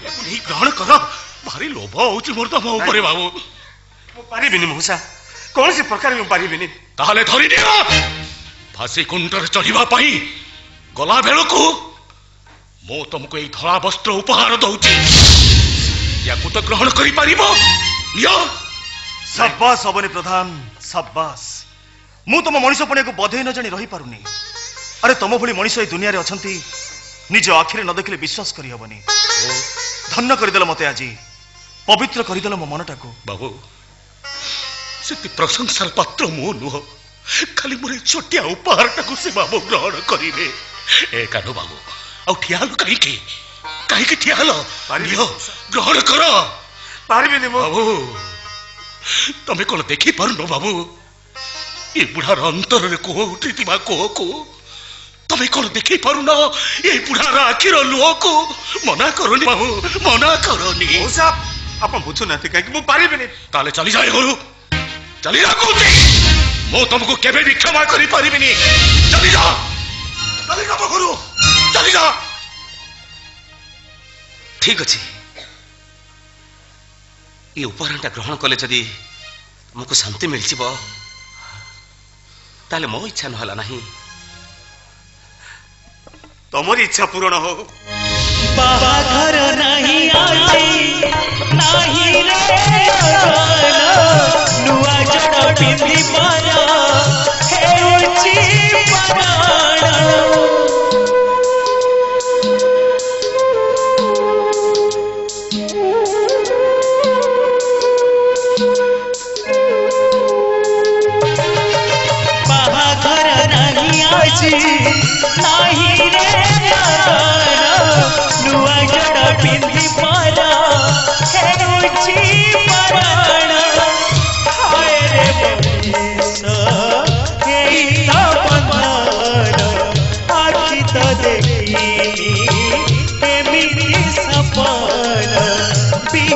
करनी ग्रहण कर भारी लोभ होउछि मोर तो मो ऊपर बाबू मु पारिबिनी मौसा कौन से प्रकार मु पारिबिनी ताहले धरि दियो फांसी कुंटर चढ़िबा पाई गला बेल को मो तुमको एक धला वस्त्र उपहार दौची या तो ग्रहण करि पारिबो नियो शाबाश अबनी प्रधान शाबाश मु तुम मनीष पुणे को बधई न जानी रही पारुनी अरे तुम भली मनीष ए दुनिया रे अछंती निज आखिरे न देखले विश्वास करि हबनी धन्य करदेल मते आजी पवित्र करदेल मो मनटा को बाबू से प्रशंसार पात्र मो नुह खाली मोरे छोटिया उपहार टाकू से बाबू ग्रहण करिवे ए कानो बाबू आउ ठियालो काहे ठियालो नियो ग्रहण करो पारिबिनी मु बाबू तमे कोन देखि पारुनो बाबू ए बुढ़ार अंतर रे कोह उठितिबा कोह को तमे कोन देखि पारुनो ए बुढ़ार आखिर लुह को मना करनी बाबू मना करनी मौसा आप बुझु नाथि काहे मु पारिबिनी ताले चली जाए घरु चली जा कोती मो तुमको केबे भी क्षमा करि पारिबिनी चली जा घरु चली जा ठीक अछि ये उपहारटा ग्रहण कले जदि तुमको शांति मिल जिवो ताले मो इच्छा नहला नहीं तमरी इच्छा पूर्ण हो बाबा घर नहीं आजी नहीं रे नुआ जड़ पिंदी पारा हेउची पराणा नहीं रे नुआ जड़ पिंदी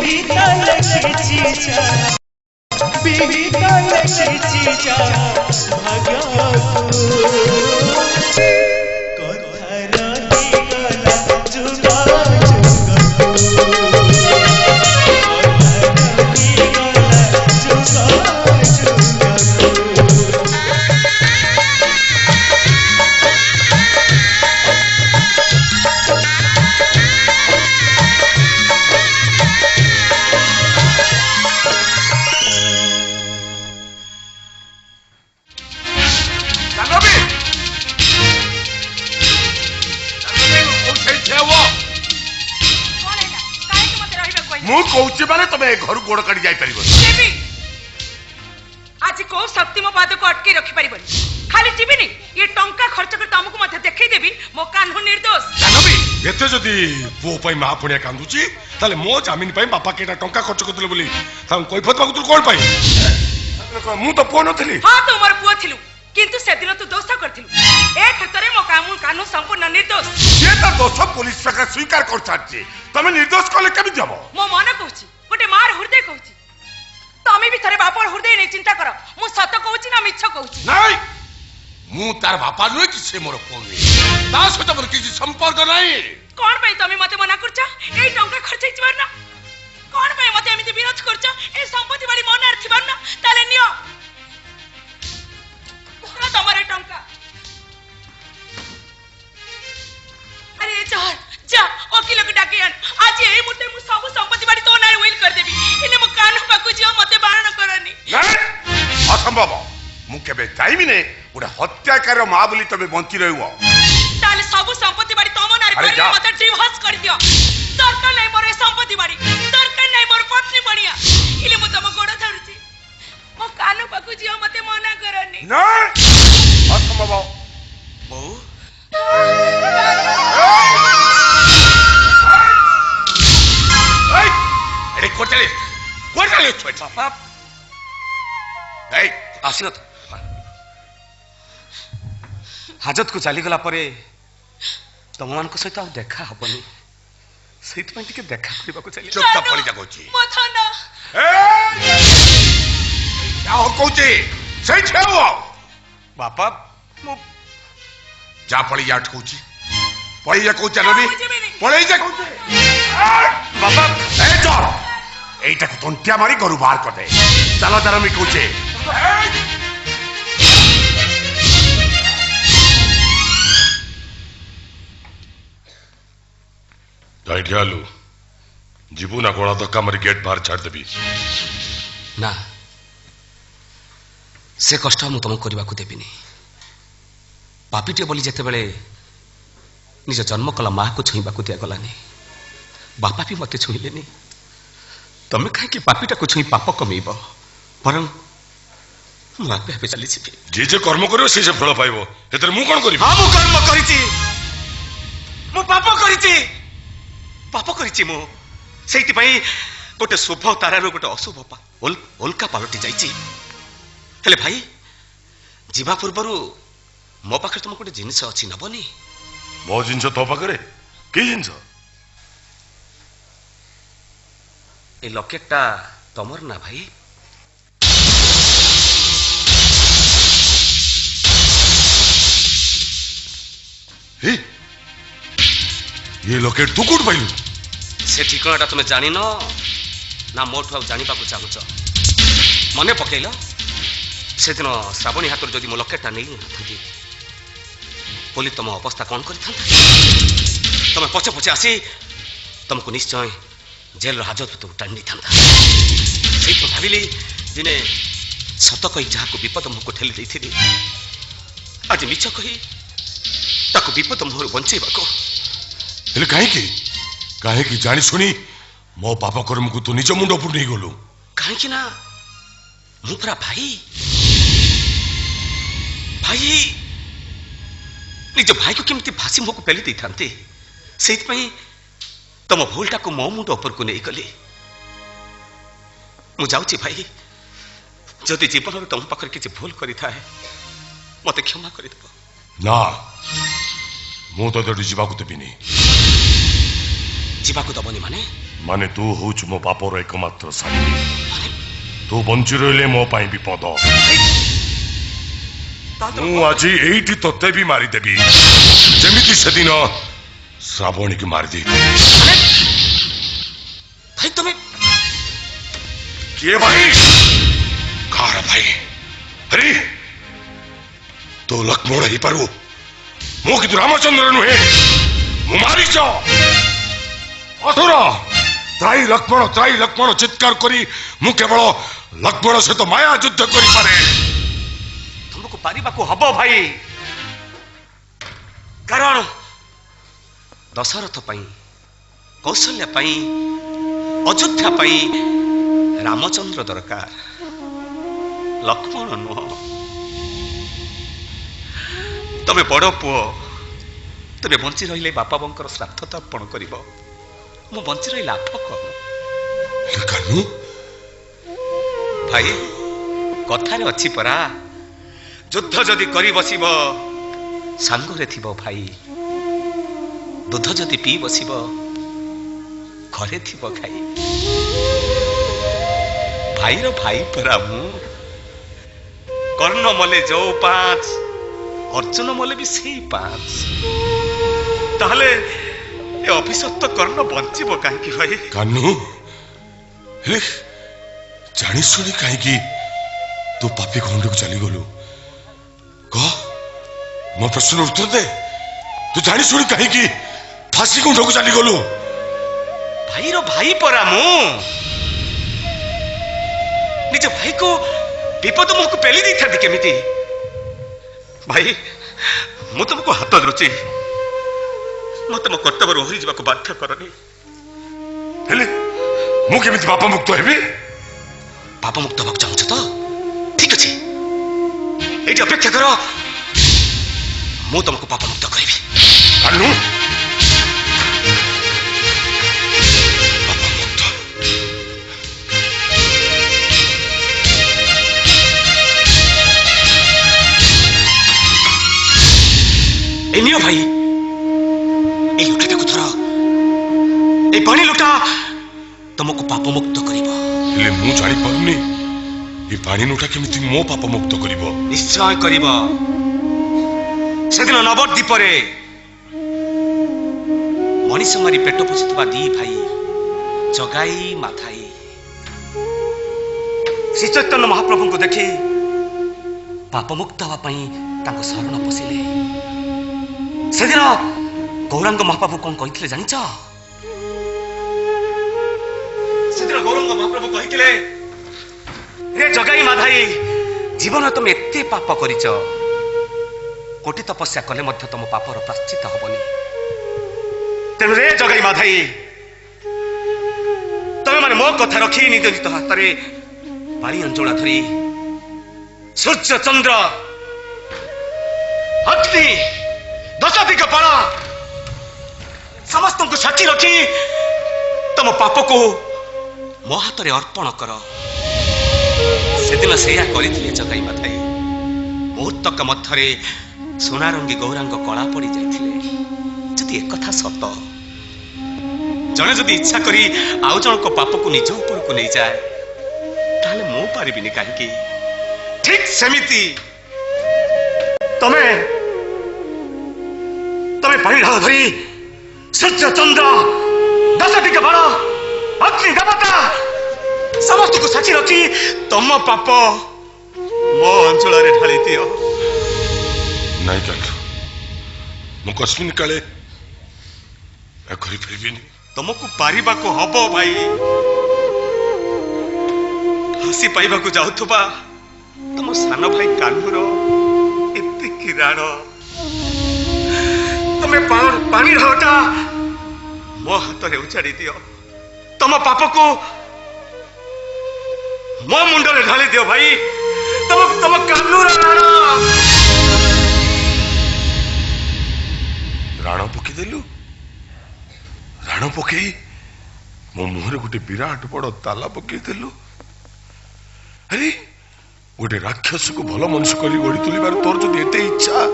বিহিতল খিচিছা বিহিতল খিচিছা ভাগ্যকু কথা রহিগলা যুগ ମୁଁ କହୁଛି ମାନେ ତମେ ଘରୁ ଗୋଡ଼ କାଢି ଯାଇପାରିବନି। ଆଜି କୋଉ ଶକ୍ତି ମୋ ପାଦକୁ ଅଟକେଇ ରଖିପାରିବନି। ଖାଲି ଯିବିନି, ଏ ଟଙ୍କା ଖର୍ଚ୍ଚ କରି ତମକୁ ମଧ୍ୟ ଦେଖେଇଦେବି ମୋ କାହ୍ନୁ ନିର୍ଦ୍ଦୋଷ। ଜାନବୀ, ଏତେ ଯଦି ପୁଅ ପାଇଁ ମା ପୁଣିଆ କାନ୍ଦୁଛି ତାହେଲେ ମୋ ଜାମିନ ପାଇଁ ବାପା କେଟା ଟଙ୍କା ଖର୍ଚ୍ଚ କରିଥିଲେ ବୋଲି ତାଙ୍କୁ କହିଫତ ମାଗୁଥିଲୁ କଣ ପାଇଁ? ମୁଁ ତ ପୁଅ ନଥିଲି। ହଁ ତୁ ମୋର ପୁଅ ଥିଲୁ, କିନ୍ତୁ ସେଦିନ ତୁ ଦୋଷ କରିଥିଲୁ। ଏ କ୍ଷେତ୍ରରେ ମୋ କାହ୍ନୁ ସମ୍ପୂର୍ଣ୍ଣ ନିର୍ଦ୍ଦୋଷ। ସେ ତା ଦୋଷ ପୋଲିସ ପାଖରେ ସ୍ୱୀକାର କରିସାରିଛି, ତମେ ନିର୍ଦ୍ଦୋଷ କଲେ କେମିତି ହବ? ମୋ ମନ କହୁଛି, ଗୋଟେ ମାର ହୃଦୟ କହୁଛି। ତମେ ବି ଥରେ ବାପର ହୃଦୟ ନେଇ ଚିନ୍ତା କର, ମୁଁ ସତ କହୁଛି ନା ମିଛ କହୁଛି। ନାଇଁ, ମୁଁ ତାର ବାପା ନୁହେଁ କି ସେ ମୋର ପୁଅ ନୁହେଁ, ତା ସହିତ ମୋର କିଛି ସମ୍ପର୍କ ନାହିଁ। କଣ ପାଇଁ ତମେ ମତେ ମନା କରୁଛ ଏଇ ଟଙ୍କା ଖର୍ଚ୍ଚ ହେଇଯିବାର ନା? କଣ ପାଇଁ ମତେ ଏମିତି ବିରୋଧ କରୁଛ ଏ ସମ୍ପତ୍ତି ବାଡି ମୋ ନାଁରେ ଥିବାର ନା? ତାହେଲେ ନିଅ, ଧର ତମର ଟଙ୍କା। ଆରେ ଯା ଓକିଲକୁ ଡାକି ଆଣ। ଆଜି ଏଇ ମୁହୂର୍ତ୍ତରେ ମୁଁ ସବୁ ସମ୍ପତ୍ତି ବାଡି ତୋ ନାଁରେ ୱିଲ୍ କରିଦେବି। ଏନେ ମୋ କାହ୍ନୁ ପାଖକୁ ଯିଅ, ମତେ ବାରଣ କରନି। ଅସମ୍ଭବ, ମୁଁ କେବେ ଚାହିଁବିନି ଗୋଟେ ହତ୍ୟାକାର ମା ବୋଲି ତମେ ବଞ୍ଚି ରହିବ। ତାହେଲେ ସବୁ ସମ୍ପତ୍ତି ବାଡି ତମ ନାଁରେ କରିଲେ ମତେ ଡିଭୋର୍ସ କରିଦିଅ। ଦରକାର ନାହିଁ ମୋର ଏ ସମ୍ପତ୍ତି ବାଡି, ଦରକାର ନାହିଁ ମୋର ପତ୍ନୀ ପଣିଆ। ହେଲେ ମୁଁ ତମ ଗୋଡ ଧରୁଛି, ମୋ କାହ୍ନୁ ପାଖକୁ ଯିଅ, ମତେ ମନା କରନି। ଅସମ୍ଭବ। ବୋଉ ଆସିନ ତ? ହାଜତକୁ ଚାଲିଗଲା ପରେ ତମମାନଙ୍କ ସହିତ ଆଉ ଦେଖା ହବନି, ସେଇଥିପାଇଁ ଟିକେ ଦେଖା କରିବାକୁ ଚାଲି। ଚୁପଚାପ ପଳିଟା କହୁଛି କହୁଛି ସେଇଠି ହବ। ବାପା ମୁଁ ଯା ପଳେଇ ଯା କହୁଛି, ପଳେଇ ଯା କହୁଛି, ପଳେଇ ଯା କହୁଛି। ବାପା এইটাকে তন্টিয়া মারি গরু বার করে চালো তার আমি কৌছে। আলু ଯିବୁ ନା ଗୋଳା ଧକ୍କା ମାରି ଗେଟ୍ ବାହାର ଛାଡ଼ିଦେବି? ନା, ସେ କଷ୍ଟ ମୁଁ ତମକୁ କରିବାକୁ ଦେବିନି। ପାପିଟିଏ ବୋଲି ଯେତେବେଳେ ନିଜ ଜନ୍ମ କଲା ମାଆକୁ ଛୁଇଁବାକୁ ଦିଆଗଲାନି, ବାପା ବି ମତେ ଛୁଇଁଲେନି। ତମେ କାହିଁକି ପାପିଟାକୁ ଛୁଇଁ ପାପ କମେଇବ? ବରଂ ମୁଁ ଆପେ ଆପେ ଚାଲିଯିବି। ଯିଏ ଯେ କର୍ମ କରିବ ସେ ଯେ ଫଳ ପାଇବ, ଏଥିରେ ମୁଁ କଣ କରିବି? ହଁ, ମୁଁ କର୍ମ କରିଛି, ମୁଁ ପାପ କରିଛି, ପାପ କରିଛି ମୁଁ। ସେଇଥିପାଇଁ ଗୋଟେ ଶୁଭ ତାରାରୁ ଗୋଟେ ଅଶୁଭ ଉଲ୍କା ପାଲଟି ଯାଇଛି। ହେଲେ ଭାଇ, ଯିବା ପୂର୍ବରୁ ମୋ ପାଖରେ ତମକୁ ଗୋଟେ ଜିନିଷ ଅଛି, ନବନି? ମୋ ଜିନିଷ ତୋ ପାଖରେ? କି ଜିନିଷ? এই লকেটটা তোমার না ভাই? ये लकेट तू कोड पाइलु? से ठिकानाटा तुम जानी न ना मोठू आ जानिबाकू चाहुच? मने पकेइल सेदिन श्रावणी हाथ जदि मो लकेटटा नहीं नथि बोली तुम अवस्था कौन करि थांता? तुम पछे पछे आसी तुमको निश्चय जेल हाजत टाणी था। भाविली दिने सत कही जहाँ को विपद मुह को ठेली देती आज मिछ कही ताको विपद मुहर बंचेबा कहीं जानी सुनी मो पाप कर्म को तू निज मुंड उपर नहीं गलु कहीं ना मु पूरा भाई भाई निज भाई को केमती भासी मुह को पेली दे था तुम भूलटा को मो मुंड उपर को नहीं गली मु जाऊँ भाई जदि जीवन में तुम पाखे किसी भूल करी था मत क्षमा कर ना मु तो जावाक देविनी जीवाक दबनी माने माने तू होच मो बापर एकमात्र साथी तू बंची रहिले मो पाई विपद मु आज एठी तोते भी मारी देबी जेमिति सेदिन श्रावणी की मारी दे भाई तुम्हें किए भाई कार भाई अरे तो लक्ष्मण ही पारू मो कि रामचंद्र नुहे मु मारी अथुर त्राई लक्ष्मण चित्कार करी मु केवल लक्ष्मण सहित माया युद्ध करी पारे तुमको पारिबा को हबो भाई कारण दशरथ पई कौशल्या पई अयोध्या पई रामचंद्र दरकार लक्ष्मण नुह तमे बड़ पुओ तमे बंची रहिले बापा बंकर श्राद्ध तर्पण करिबो मु बंची रही लाभ कानू भाई कथारे अच्छी परा युद्ध जदि करी बसिब सांगरे थिबो भाई दूध जदि पी बसिब घरे थिबो खाई भाई रो भाई परा मु कर्ण मले जो 5 अर्जुन मले भी सेई 5 ताहले ए अभिशप्त कर्ण बंचिबो काहे भाई कानू हे जानी सुनी कहीं तू पापी खंड को चली गलु कह मो प्रश्न उत्तर दे तू जानी सुनी कहीं फांसी खंड को चली गलु भाई रो भाई परा मु निज भाई को विपद मुझको पेली दी था केमिति भाई मु तुमको हाथ धरुची मत मो कर्तव्य ओहरी जावाक बाध्य करनी हेले मु केमिति पाप मुक्त हेबी पाप मुक्त होगा चाहूच तो ठीक अच्छे ये अपेक्षा करो मु तुमको पाप मुक्त करी कानू नियो भाई ए लुटा को थरा ए पानी लुटा तुमको पाप मुक्त करिबो हेले मु जानि पारुनी ए पानी लुटा केमिति मो पाप मुक्त करिबो निश्चय करिबो सेदिन नवद्वीप रे मनीष मारी पेट पोषितबा दी भाई जगाई माथाई श्री चैतन्य महाप्रभु को देखी पाप मुक्त हवा पई ताको शरण पसिले सेदिन गौरांग महाप्रभु कौन कही जानिच सेदिन गौरांग महाप्रभु कही रे जगाई माधाई जीवन तुम एते पाप करिच कोटि तपस्या कले मध्य तुम पापर प्राश्चित हबनी तेणु रे जगाई माधाई तुम मैंने मो कथा रखी निज निज हाथ में बाड़ी अंचला धरी सूर्य चंद्र अग्नि दशाधिक बाण समस्त को साक्षी रखी तुम पाप को मो हाथ में अर्पण कर सेदिन सेया करिथिले जगाई माथाई मुहूर्तक मध्यरे सोनारंगी गौरांग कला पड़ी जाइथिले जदि एक कथा सत जने जदि इच्छा करी आउ जन को पाप को निज ऊपर को नहीं जाए ताले मु पारिबिनी काहे ठीक सेमिति तमे पानी ढाल धरी सूर्य चंद्र दशाधिक बाण अग्नि देवता समस्त को साक्षी रखी तुम पाप मो अंचल ढाली दियो नहीं कांड मु कस्मिन काले करी परिबिनी तुमको पारिबा को हबो भाई हसी पाइबा को जाउथबा तुम सान भाई कान्हूर एते किराण तुम्हें पानी ढालटा मो हाथ में उचाड़ी दियो तुम पाप को मो मुंड में ढाली दियो भाई तुम कान्हूर राण पकई देलु राण पकई मो मुहरे गोटे विराट बड़ ताला पकई देलु अरे गोटे राक्षस को भल मनुष्य करी गढ़ी तुलिबार तोर जदि एते इच्छा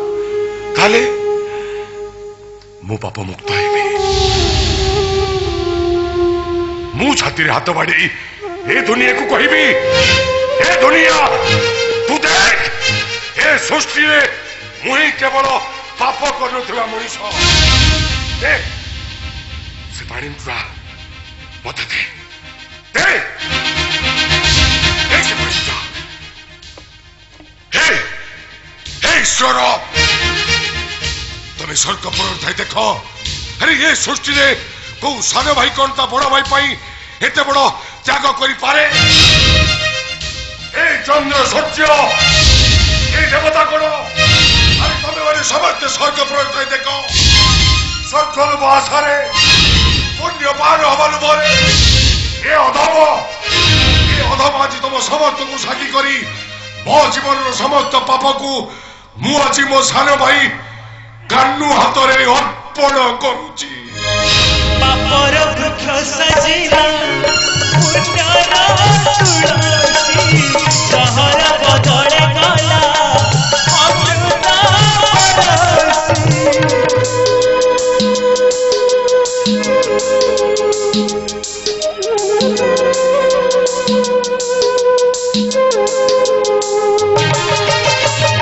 ताले मो पाप मुक्त हेबे मु छाती हाथ बाड़ी ए दुनिया को कहबी ए दुनिया तू देख ए सृष्टि मुई केवल पाप करुवा मनीष देख से पानी पूरा मत दे दे से मनीष हे हे ईश्वर तुम्हें स्वर्ग पर ठाई देख अरे ये सृष्टि रे को सान भाई कौन ता बड़ भाई पाई एते बड़ त्याग करि पारे ए चंद्र सत्य ए देवता कोन अरे तमे वाले समस्त स्वर्ग पर ठाई देख स्वर्ग बासारे पुण्य पार हवालु भरे ए अधम आज तुम समस्त को साक्षी करी मो जीवन समस्त पाप को मु आज मो सान भाई गान्नू हाथ रे अर्पण करूची पापर वृक्ष सजिला पुण्यरा तुलसी सहर बदले गला अमृत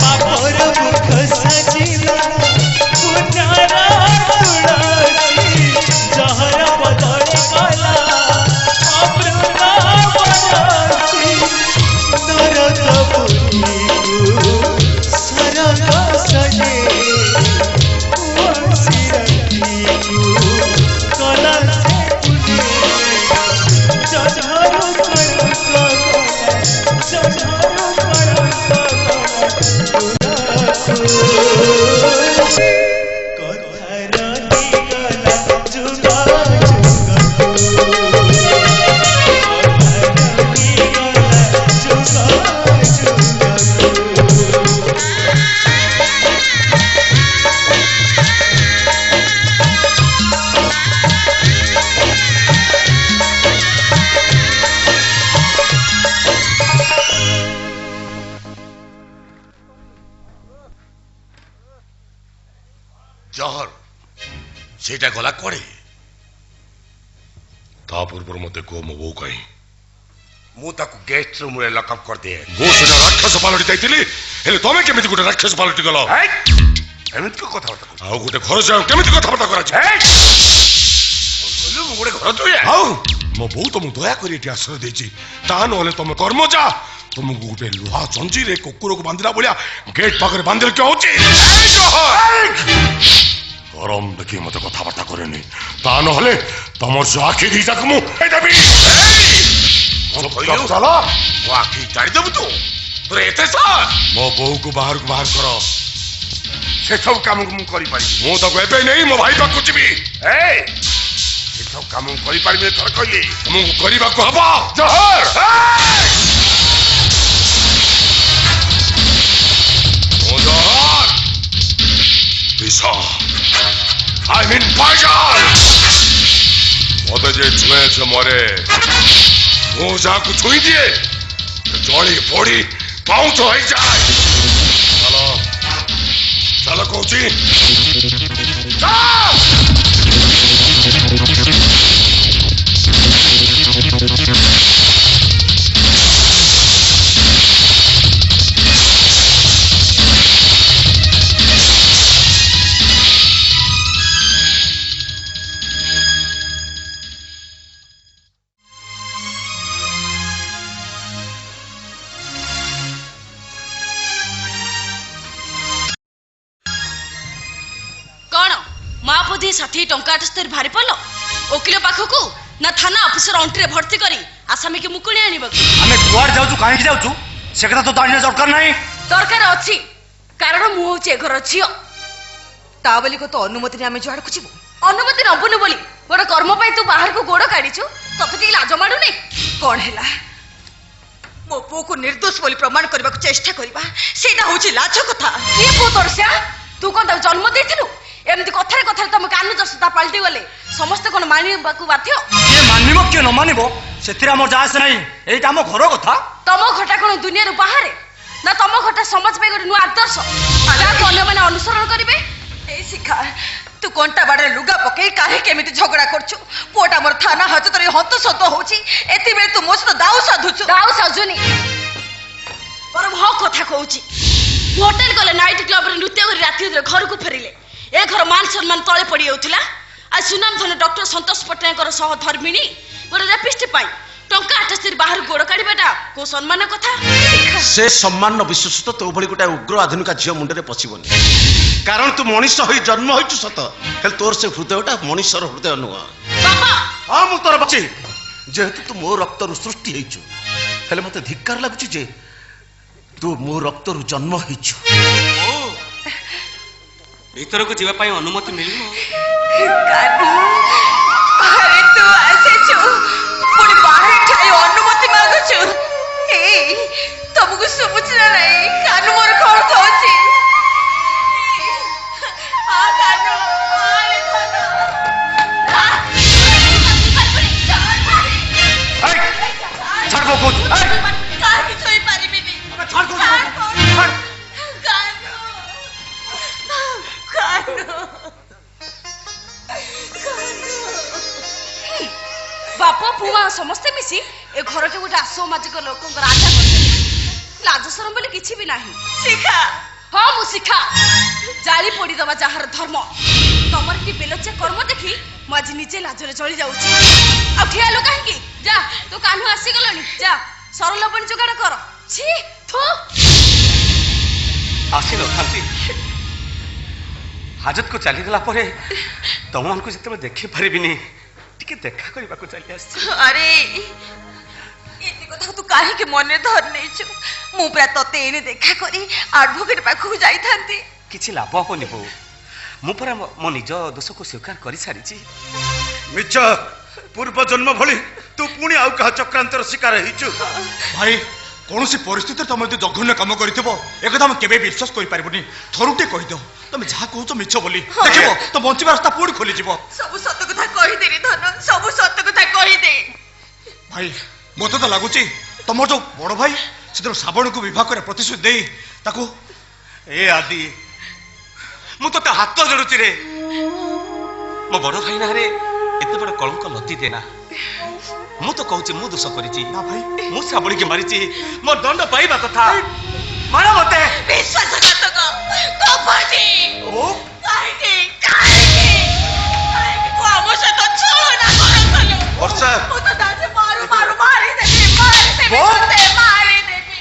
पापर वृक्ष सजिला पुण्यरा तुलसी सहर बदले गला अमृत बरसी नरक पुरीକୁ सरग सजे वसी रखीକୁ कला से पुने जझर कलंक जहर सेटा गला कोड़े ता पूर्व मते को मो बो कहीं मु ताकू गेस्ट रूम रे लॉकअप कर दे मो सेटा राक्षस पालटी जाइतिली हेले तमे केमिति गुटे राक्षस पालटी गलो एमित को कथा बता आ गुटे घर जा केमिति कथा बता करा छै बोलू मु गुटे घर तुया हाउ मो बो तो मु दया करी एटी आश्रय देची ता नले तमे कर्म जा तुमको गुटे लुहा चंजी रे कुकुर को बांधिला बोलिया गेट पाखरे बांधिल क्या होची गरम देखी मत कथा बार्ता करेनी ता नहले तमर जो आखि दी जाक मु ए देबी चला वो आखि जारी देबु तू तोरे एते सा मो बहू को बाहर करो से सब काम मु करी पारी मो तो एबे नहीं मो भाई पाकु जीबी ए से सब काम करी पारी में थर कहली तुमको करिबा को हबा जहर I mean poison! मत जे छुए छे मरे मु जाकू छुई दिए जड़ी पड़ी पाउच हो जाए चलो चलो कोची षाठी टंका आठस्तर भारी पड़ल वकिल पाखक ना थाना ऑफिसर अंट्री भर्ती करी आसामी के मुकुणी आनिबा हमें कुआड़ जाउछु काहे जाउछु से कथा तो दानिया दरकार नहीं दरकार अछि कारण मु होचे घर छियो ता बोली को तो अनुमति ने हमें जुआड़ खुजिबो अनुमति नबुनु बोली बड़ कर्म पाई तू बाहर को गोड़ काढिछु तते के लाज माडु नै कोन हैला मो पो को निर्दोष बोली प्रमाण करबा को चेष्टा करबा सेटा होची लाज कथा ए पो तोरसा तू कोन जन्म देथिलु एमती कथारे कथारे तुम कानू जसता पलटि गले समस्त कोन मानिबा को बाध्य ये मानिबो के न मानिबो सेतिरा मोर जायस नहीं एटा हम घर कथा तम घटा कोन दुनिया रो बाहर ना तम घटा समाज पे गोटे नु आदर्श आला कोन माने अनुसरण करिवे ए शिखा तू कंटा बाड़े लुगा पकई काहे केमिति झगड़ा करछु पुआटा मोर थाना हाजत रे हंत सत होची एति बेले तू मो सत दाऊ साधुछु दाऊ साजुनी पर भो कथा कहूची होटल गले नाइट क्लब रे नृत्य कर राति रे घर को फेरिले ए घर मान सम्मान तळे पड़ी होथिला आ सुनाम धन डॉक्टर संतोष पटनायक सह धर्मिणी मोर रेपिस्ट पाई टंका 88 बाहर गोड़ काढी बेटा को सम्मान कथा से सम्मान विश्वास तो तो भली गोटे उग्र आधुनिक झियो मुंडे पशिबनी कारण तू मनीष होई जन्म होइछु सत हेल तोर से हृदयटा मनीषर हृदय नुह बाबा हां मु तोर बच्ची जेहेतु तू मो रक्त रु सृष्टि हेइछु हेले मते धिक्कार लागुची जे तू मो रक्त रु जन्म हेइछु ओ भीतर को जीवा पाई अनुमति मिलिनो कानू अरे तू ऐसे छु पुणी बाहर ठाई अनुमति मागुछु ए तुमको सुबुछ ना नहीं कानू मोर कोन कहछि आ कानू अरे छाड़ को काहे कि सोई पारिबिनी छाड़ को छाड़ बापा पुआ समस्ते मिसी ए घर के गोटे असामाजिक लोक आशा कर लाज शरम बोले किछि भी नाही शिखा हां मु शिखा जाली पड़ी दबा जहार धर्म तमर की बेलचे कर्म देखी मु आज निजे लाजरे चली जाउची आ ठिया लो काहे की जा तो कान्हू आसी गलनी जा सरल बन जुगाड़ कर छी थो आसिल खांती हाजत को चली गला परे तुम मान को जते देखि परिबिनी टिके देखा करबा को चली आसी अरे एति कथा तू काहे के मने धर नै छु मु प्रा तते एने देखा करी एडवोकेट पाखु जाई थांती किछि लाभ होनी बो मु परा मो निज दोष को स्वीकार करि सारी छी मिच पूर्व जन्म भली तू पुणी आउ कहा चक्रांतर शिकार हेइछु भाई कौन सी परिस्थिति तुम जो जघन्य कम करथिबो एकदा हम केबे विश्वास करि पारिबनी थरुटे कहि दो तुम जहा कहउछ मिछ बोली देखिबो तो बंचिबा रास्ता पूरी खोली जिवो सब सत्य कथा कहि देनी धनन सब सत्य कथा कहि दे भाई मते तो लागुची तुम जो बड़ भाई से श्रावण को विवाह करे प्रतिश्रुति देई ताको ए आदि मु तो हाथ जोड़ुची रे मो बड़ भाई ना रे एते बड़ कलंक लती देना मु तो कहूची मु दोष करिची ना भाई मु श्रावणी के मारिची मो दंड पाइबा कथा मारा मते विश्वासघातक कपटी ओ काहे तू हमो से तो छलना करथलो वर्षा मु तो दासे मारू मारू मारी देबी मारी देबी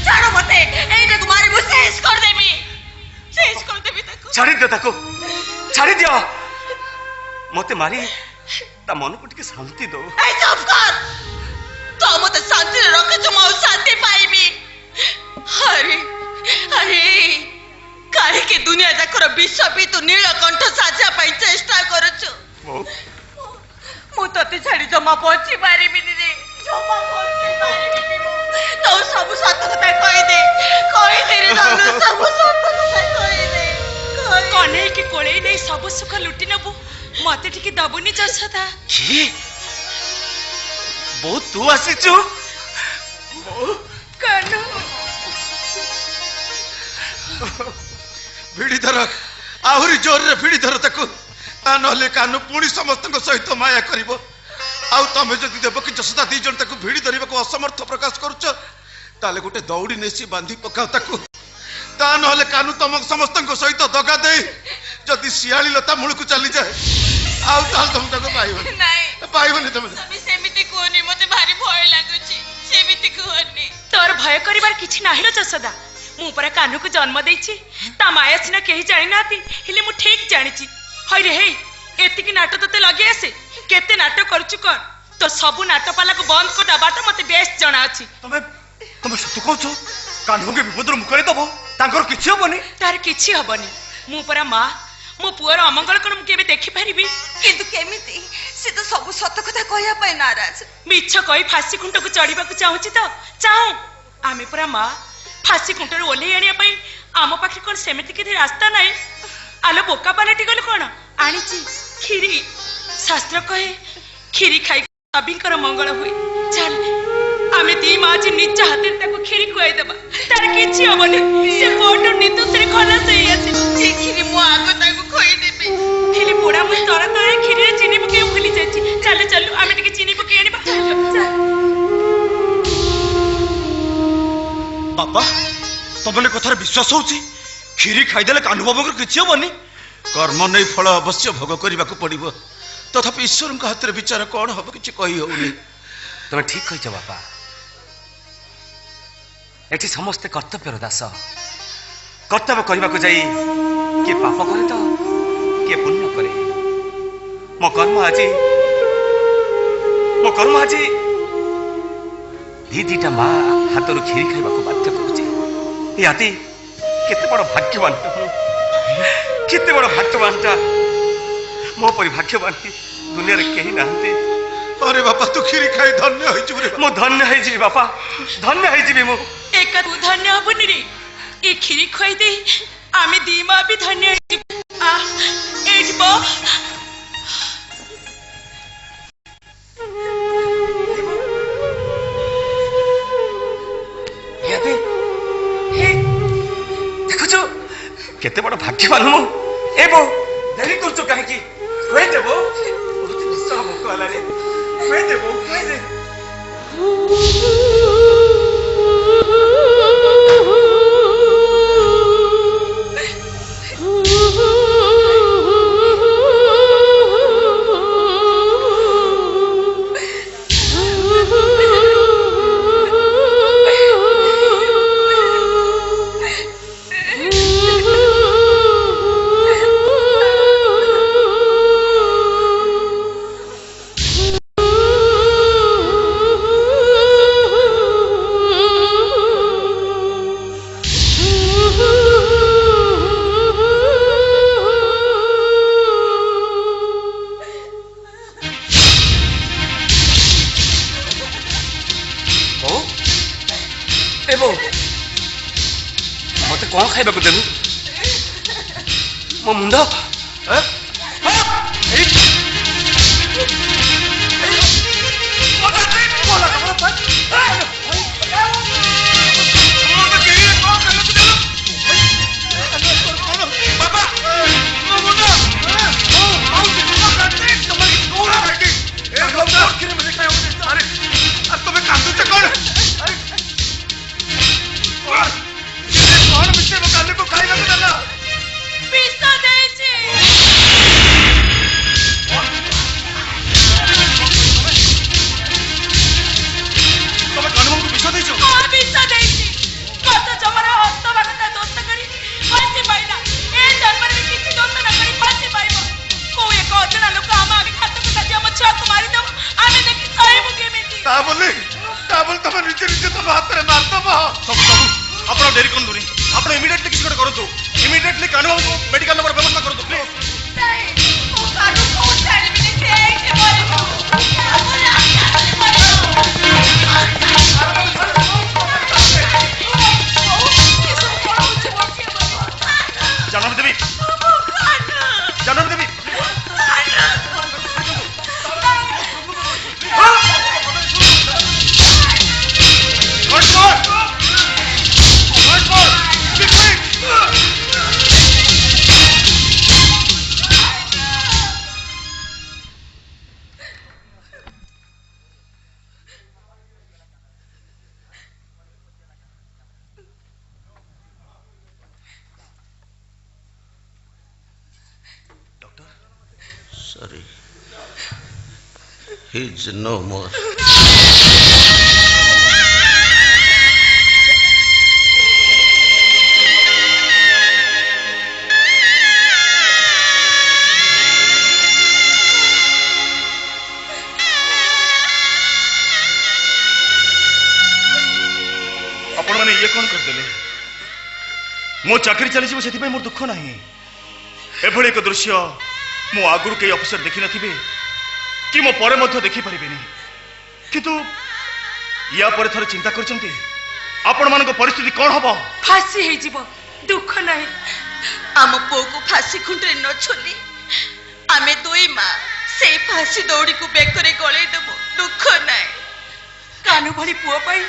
छाड़ो मते एई देखो मारी मु शेष कर देबी ताको छाड़ी दियो ताको छाड़ी दियो मते मारी ता मन को टिके शांति दो ए चुप कर तो मते शांति रे रखे जो मौ शांति पाइबी अरे अरे काहे के दुनिया जाकर विश्व भी तू नीलकंठ साजा पाई चेष्टा करछु मु तते छाड़ी जमा पहुंची पारिबिनी रे जमा पहुंची पारिबिनी तो सब सत्य कथा कहि दे रे दानु सब सत्य कथा कहि दे कने के कोले नै सब सुख लुटी नबु मते टिके दबुनी जसदा की बहुत तू आसीचु कानू भिड़ी धर आहुरी जोर रे भिड़ी धर ताकू ता नहले कानू पुणी समस्त सहित माया करिवो आउ तमे जदि देवकी जसदा दी जन ताकू भिड़ी धरिबा को असमर्थ प्रकाश करूछ ताले गोटे दौड़ी नेसी बांधी पकाउ ताकू ता नहले कानू तम समस्त सहित दगा दे जदि सियाली लता मूल को चली जाए आउ ताल तुम ताको पाइबो नहीं पाइबोनी तुम तभी सेमिति कोनी मते भारी भय लागुची सेमिति कोनी तोर भय करिवार किछि नाही रे जसदा मु परा कान्हू को जन्म देछि ता माया सिना केही जानि नाती हेले मु ठीक जानिछि हई रे हेई एतिकी नाटक तते लगे आसे केते नाटक करछु कर तो सब नाटक पाला को बंद कर दबाटा मते बेस जणा अछि तुम सत्य कहछो कान्हू के विपद रो मुकरे दबो तांकर किछि होबनी तार किछि हबनी मु परा मां मो पुअर अमंगल कोन केबे देखि परिबी किंतु केमिति से तो सब सत्य कथा कहया पय नाराज मिछ कहि फांसी खुंट को चढ़ीबा को चाहूछि तो चाहू आमे परा मां फांसी खुंट रे ओले आनिया पई आम पाखरे कोन सेमिति के रास्ता नाही आलो बोका पालटी गल कोन आनिछि खीरी शास्त्र कहे खीरी खाई सबिंकर मंगल हुए चल आमे दी मां जी निज हाथे ताको खीरी खुआई देबा तार किछि हबनी से कोट नितु से खलास होई आछि ए खीरी मो आगो ताको खोई देबे हेले पोड़ा मुझ तोरा तोरा खीरी चीनी पके भूली जाची चल चल आमे टिके चीनी पके आनी बापा तुमने कथार विश्वास होची खीरी खाइदेले कान्हू बाबू किछि होबनी कर्म नहीं फल अवश्य भोग करने को पड़ो तथापि ईश्वर हाथ में विचार कौन हम कि कही होनी तुम ठीक कह बापा एठी समस्ते कर्तव्यर दास कर्तव्य करने को जाई किए पाप करे तो किए पुण्य करे मो कर्म आज दीटा माँ हाथ खीरी खाइबा बाध्य करुचे आदि केते बड़ भाग्यवान केते बड़ भाग्यवानटा मो परि भाग्यवान दुनिया रे केही नाहंते अरे बापा तू खीरी खाई धन्य होई रे मो धन्य होई जीवी बापा धन्य होई जीवी मो एक तू धन्य हबनी रे ए खीरी खोई दे आमे दी मां भी धन्य होई आ एज बो यादे हे देखो जो केते बड़ भाग्यवान मो एबो देरी करछो काहे की खोई देबो बहुत निश्चय भोक वाला रे खोई देबो खोई दे मत कौन खाइबा को देनु मो मुंडा डेरी कर दूनी आप इमिडिएटली किसी को करो इमिडिएटली कानून को मेडिकल नंबर व्यवस्था करो please Jahnavi Devi Jahnavi Devi Sorry, he's no more. आपण माने ये कौन करदेले मो चाकरी चली जीव सेति मोर दुख नाही एभଳି एक दृश्य मो आगुरु के अफसर देखि नथिबे कि मो परे मध्य देखि परिबेनी किंतु या परे थरे चिंता करचंती आपण मानको परिस्थिति कोन हबो फांसी हे जीव दुख नाही आम पो को फांसी खुंटरे न छोली आमे दोई मां से फांसी दौड़ी को बेकरे गळे देबो दुख नाही कानू भली पुओ पाई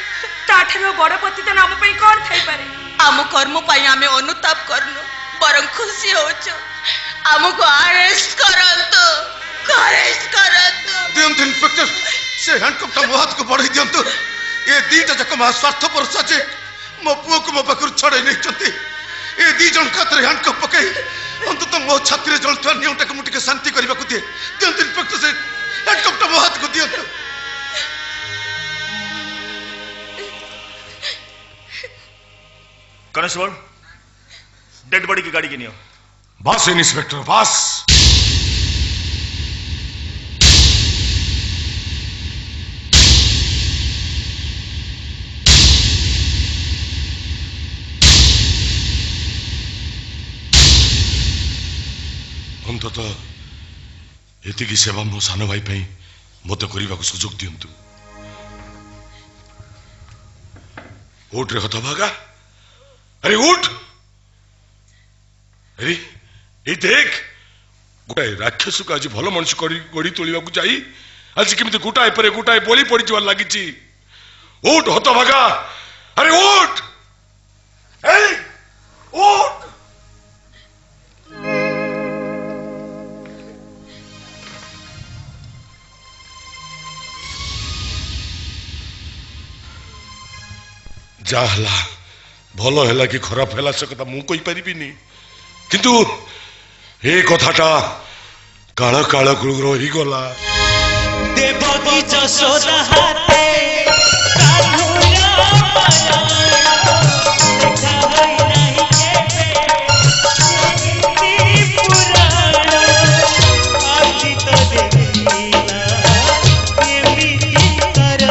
ताठरो बड़ पतिदान आम पई कोन थाई पारे आम कर्म पाई आमे अनुताप करनु बर बरं खुशी होचो हमको अरेस्ट करंतो दियंतु इंस्पेक्टर से हैंडकफ मो हाथ को बढ़ाई दियंतु ये दीटा जक मा स्वार्थपर साजे मो पुओ को मो पाखर छड़ाई नहीं चंती ये दी जन खातर हैंडकफ पकई अंत मो छाती रे जलथुआ निउटा को मुटिके शांति करबा को दिए दियंतु इंस्पेक्टर से हैंडकफ मो हाथ को दियंतु कॉन्स्टेबल डेड बॉडी की गाड़ी की नियो बस इंस्पेक्टर बस अंतत एतिकी सेवा मो सान भाई पे मत करने सुजोग दिंतु उठ रे हतभागा अरे उठ अरे ये देख गोटाए राक्षस को आज भल मनुष्य गढ़ी तोड़ा जाई आज केमी गोटाए पर गोटाए बलि पड़ लगी उठ हतभागा अरे उठ उठ जाहला भल है कि खराब है से कथा मु कही पारिबिनी किंतु ए कथाटा काल काल रही गला देवकी जशोदा हाथे कान्हुरा माया देखा होई नहीं केबे पुराण आजी तो देखिला एमिति कर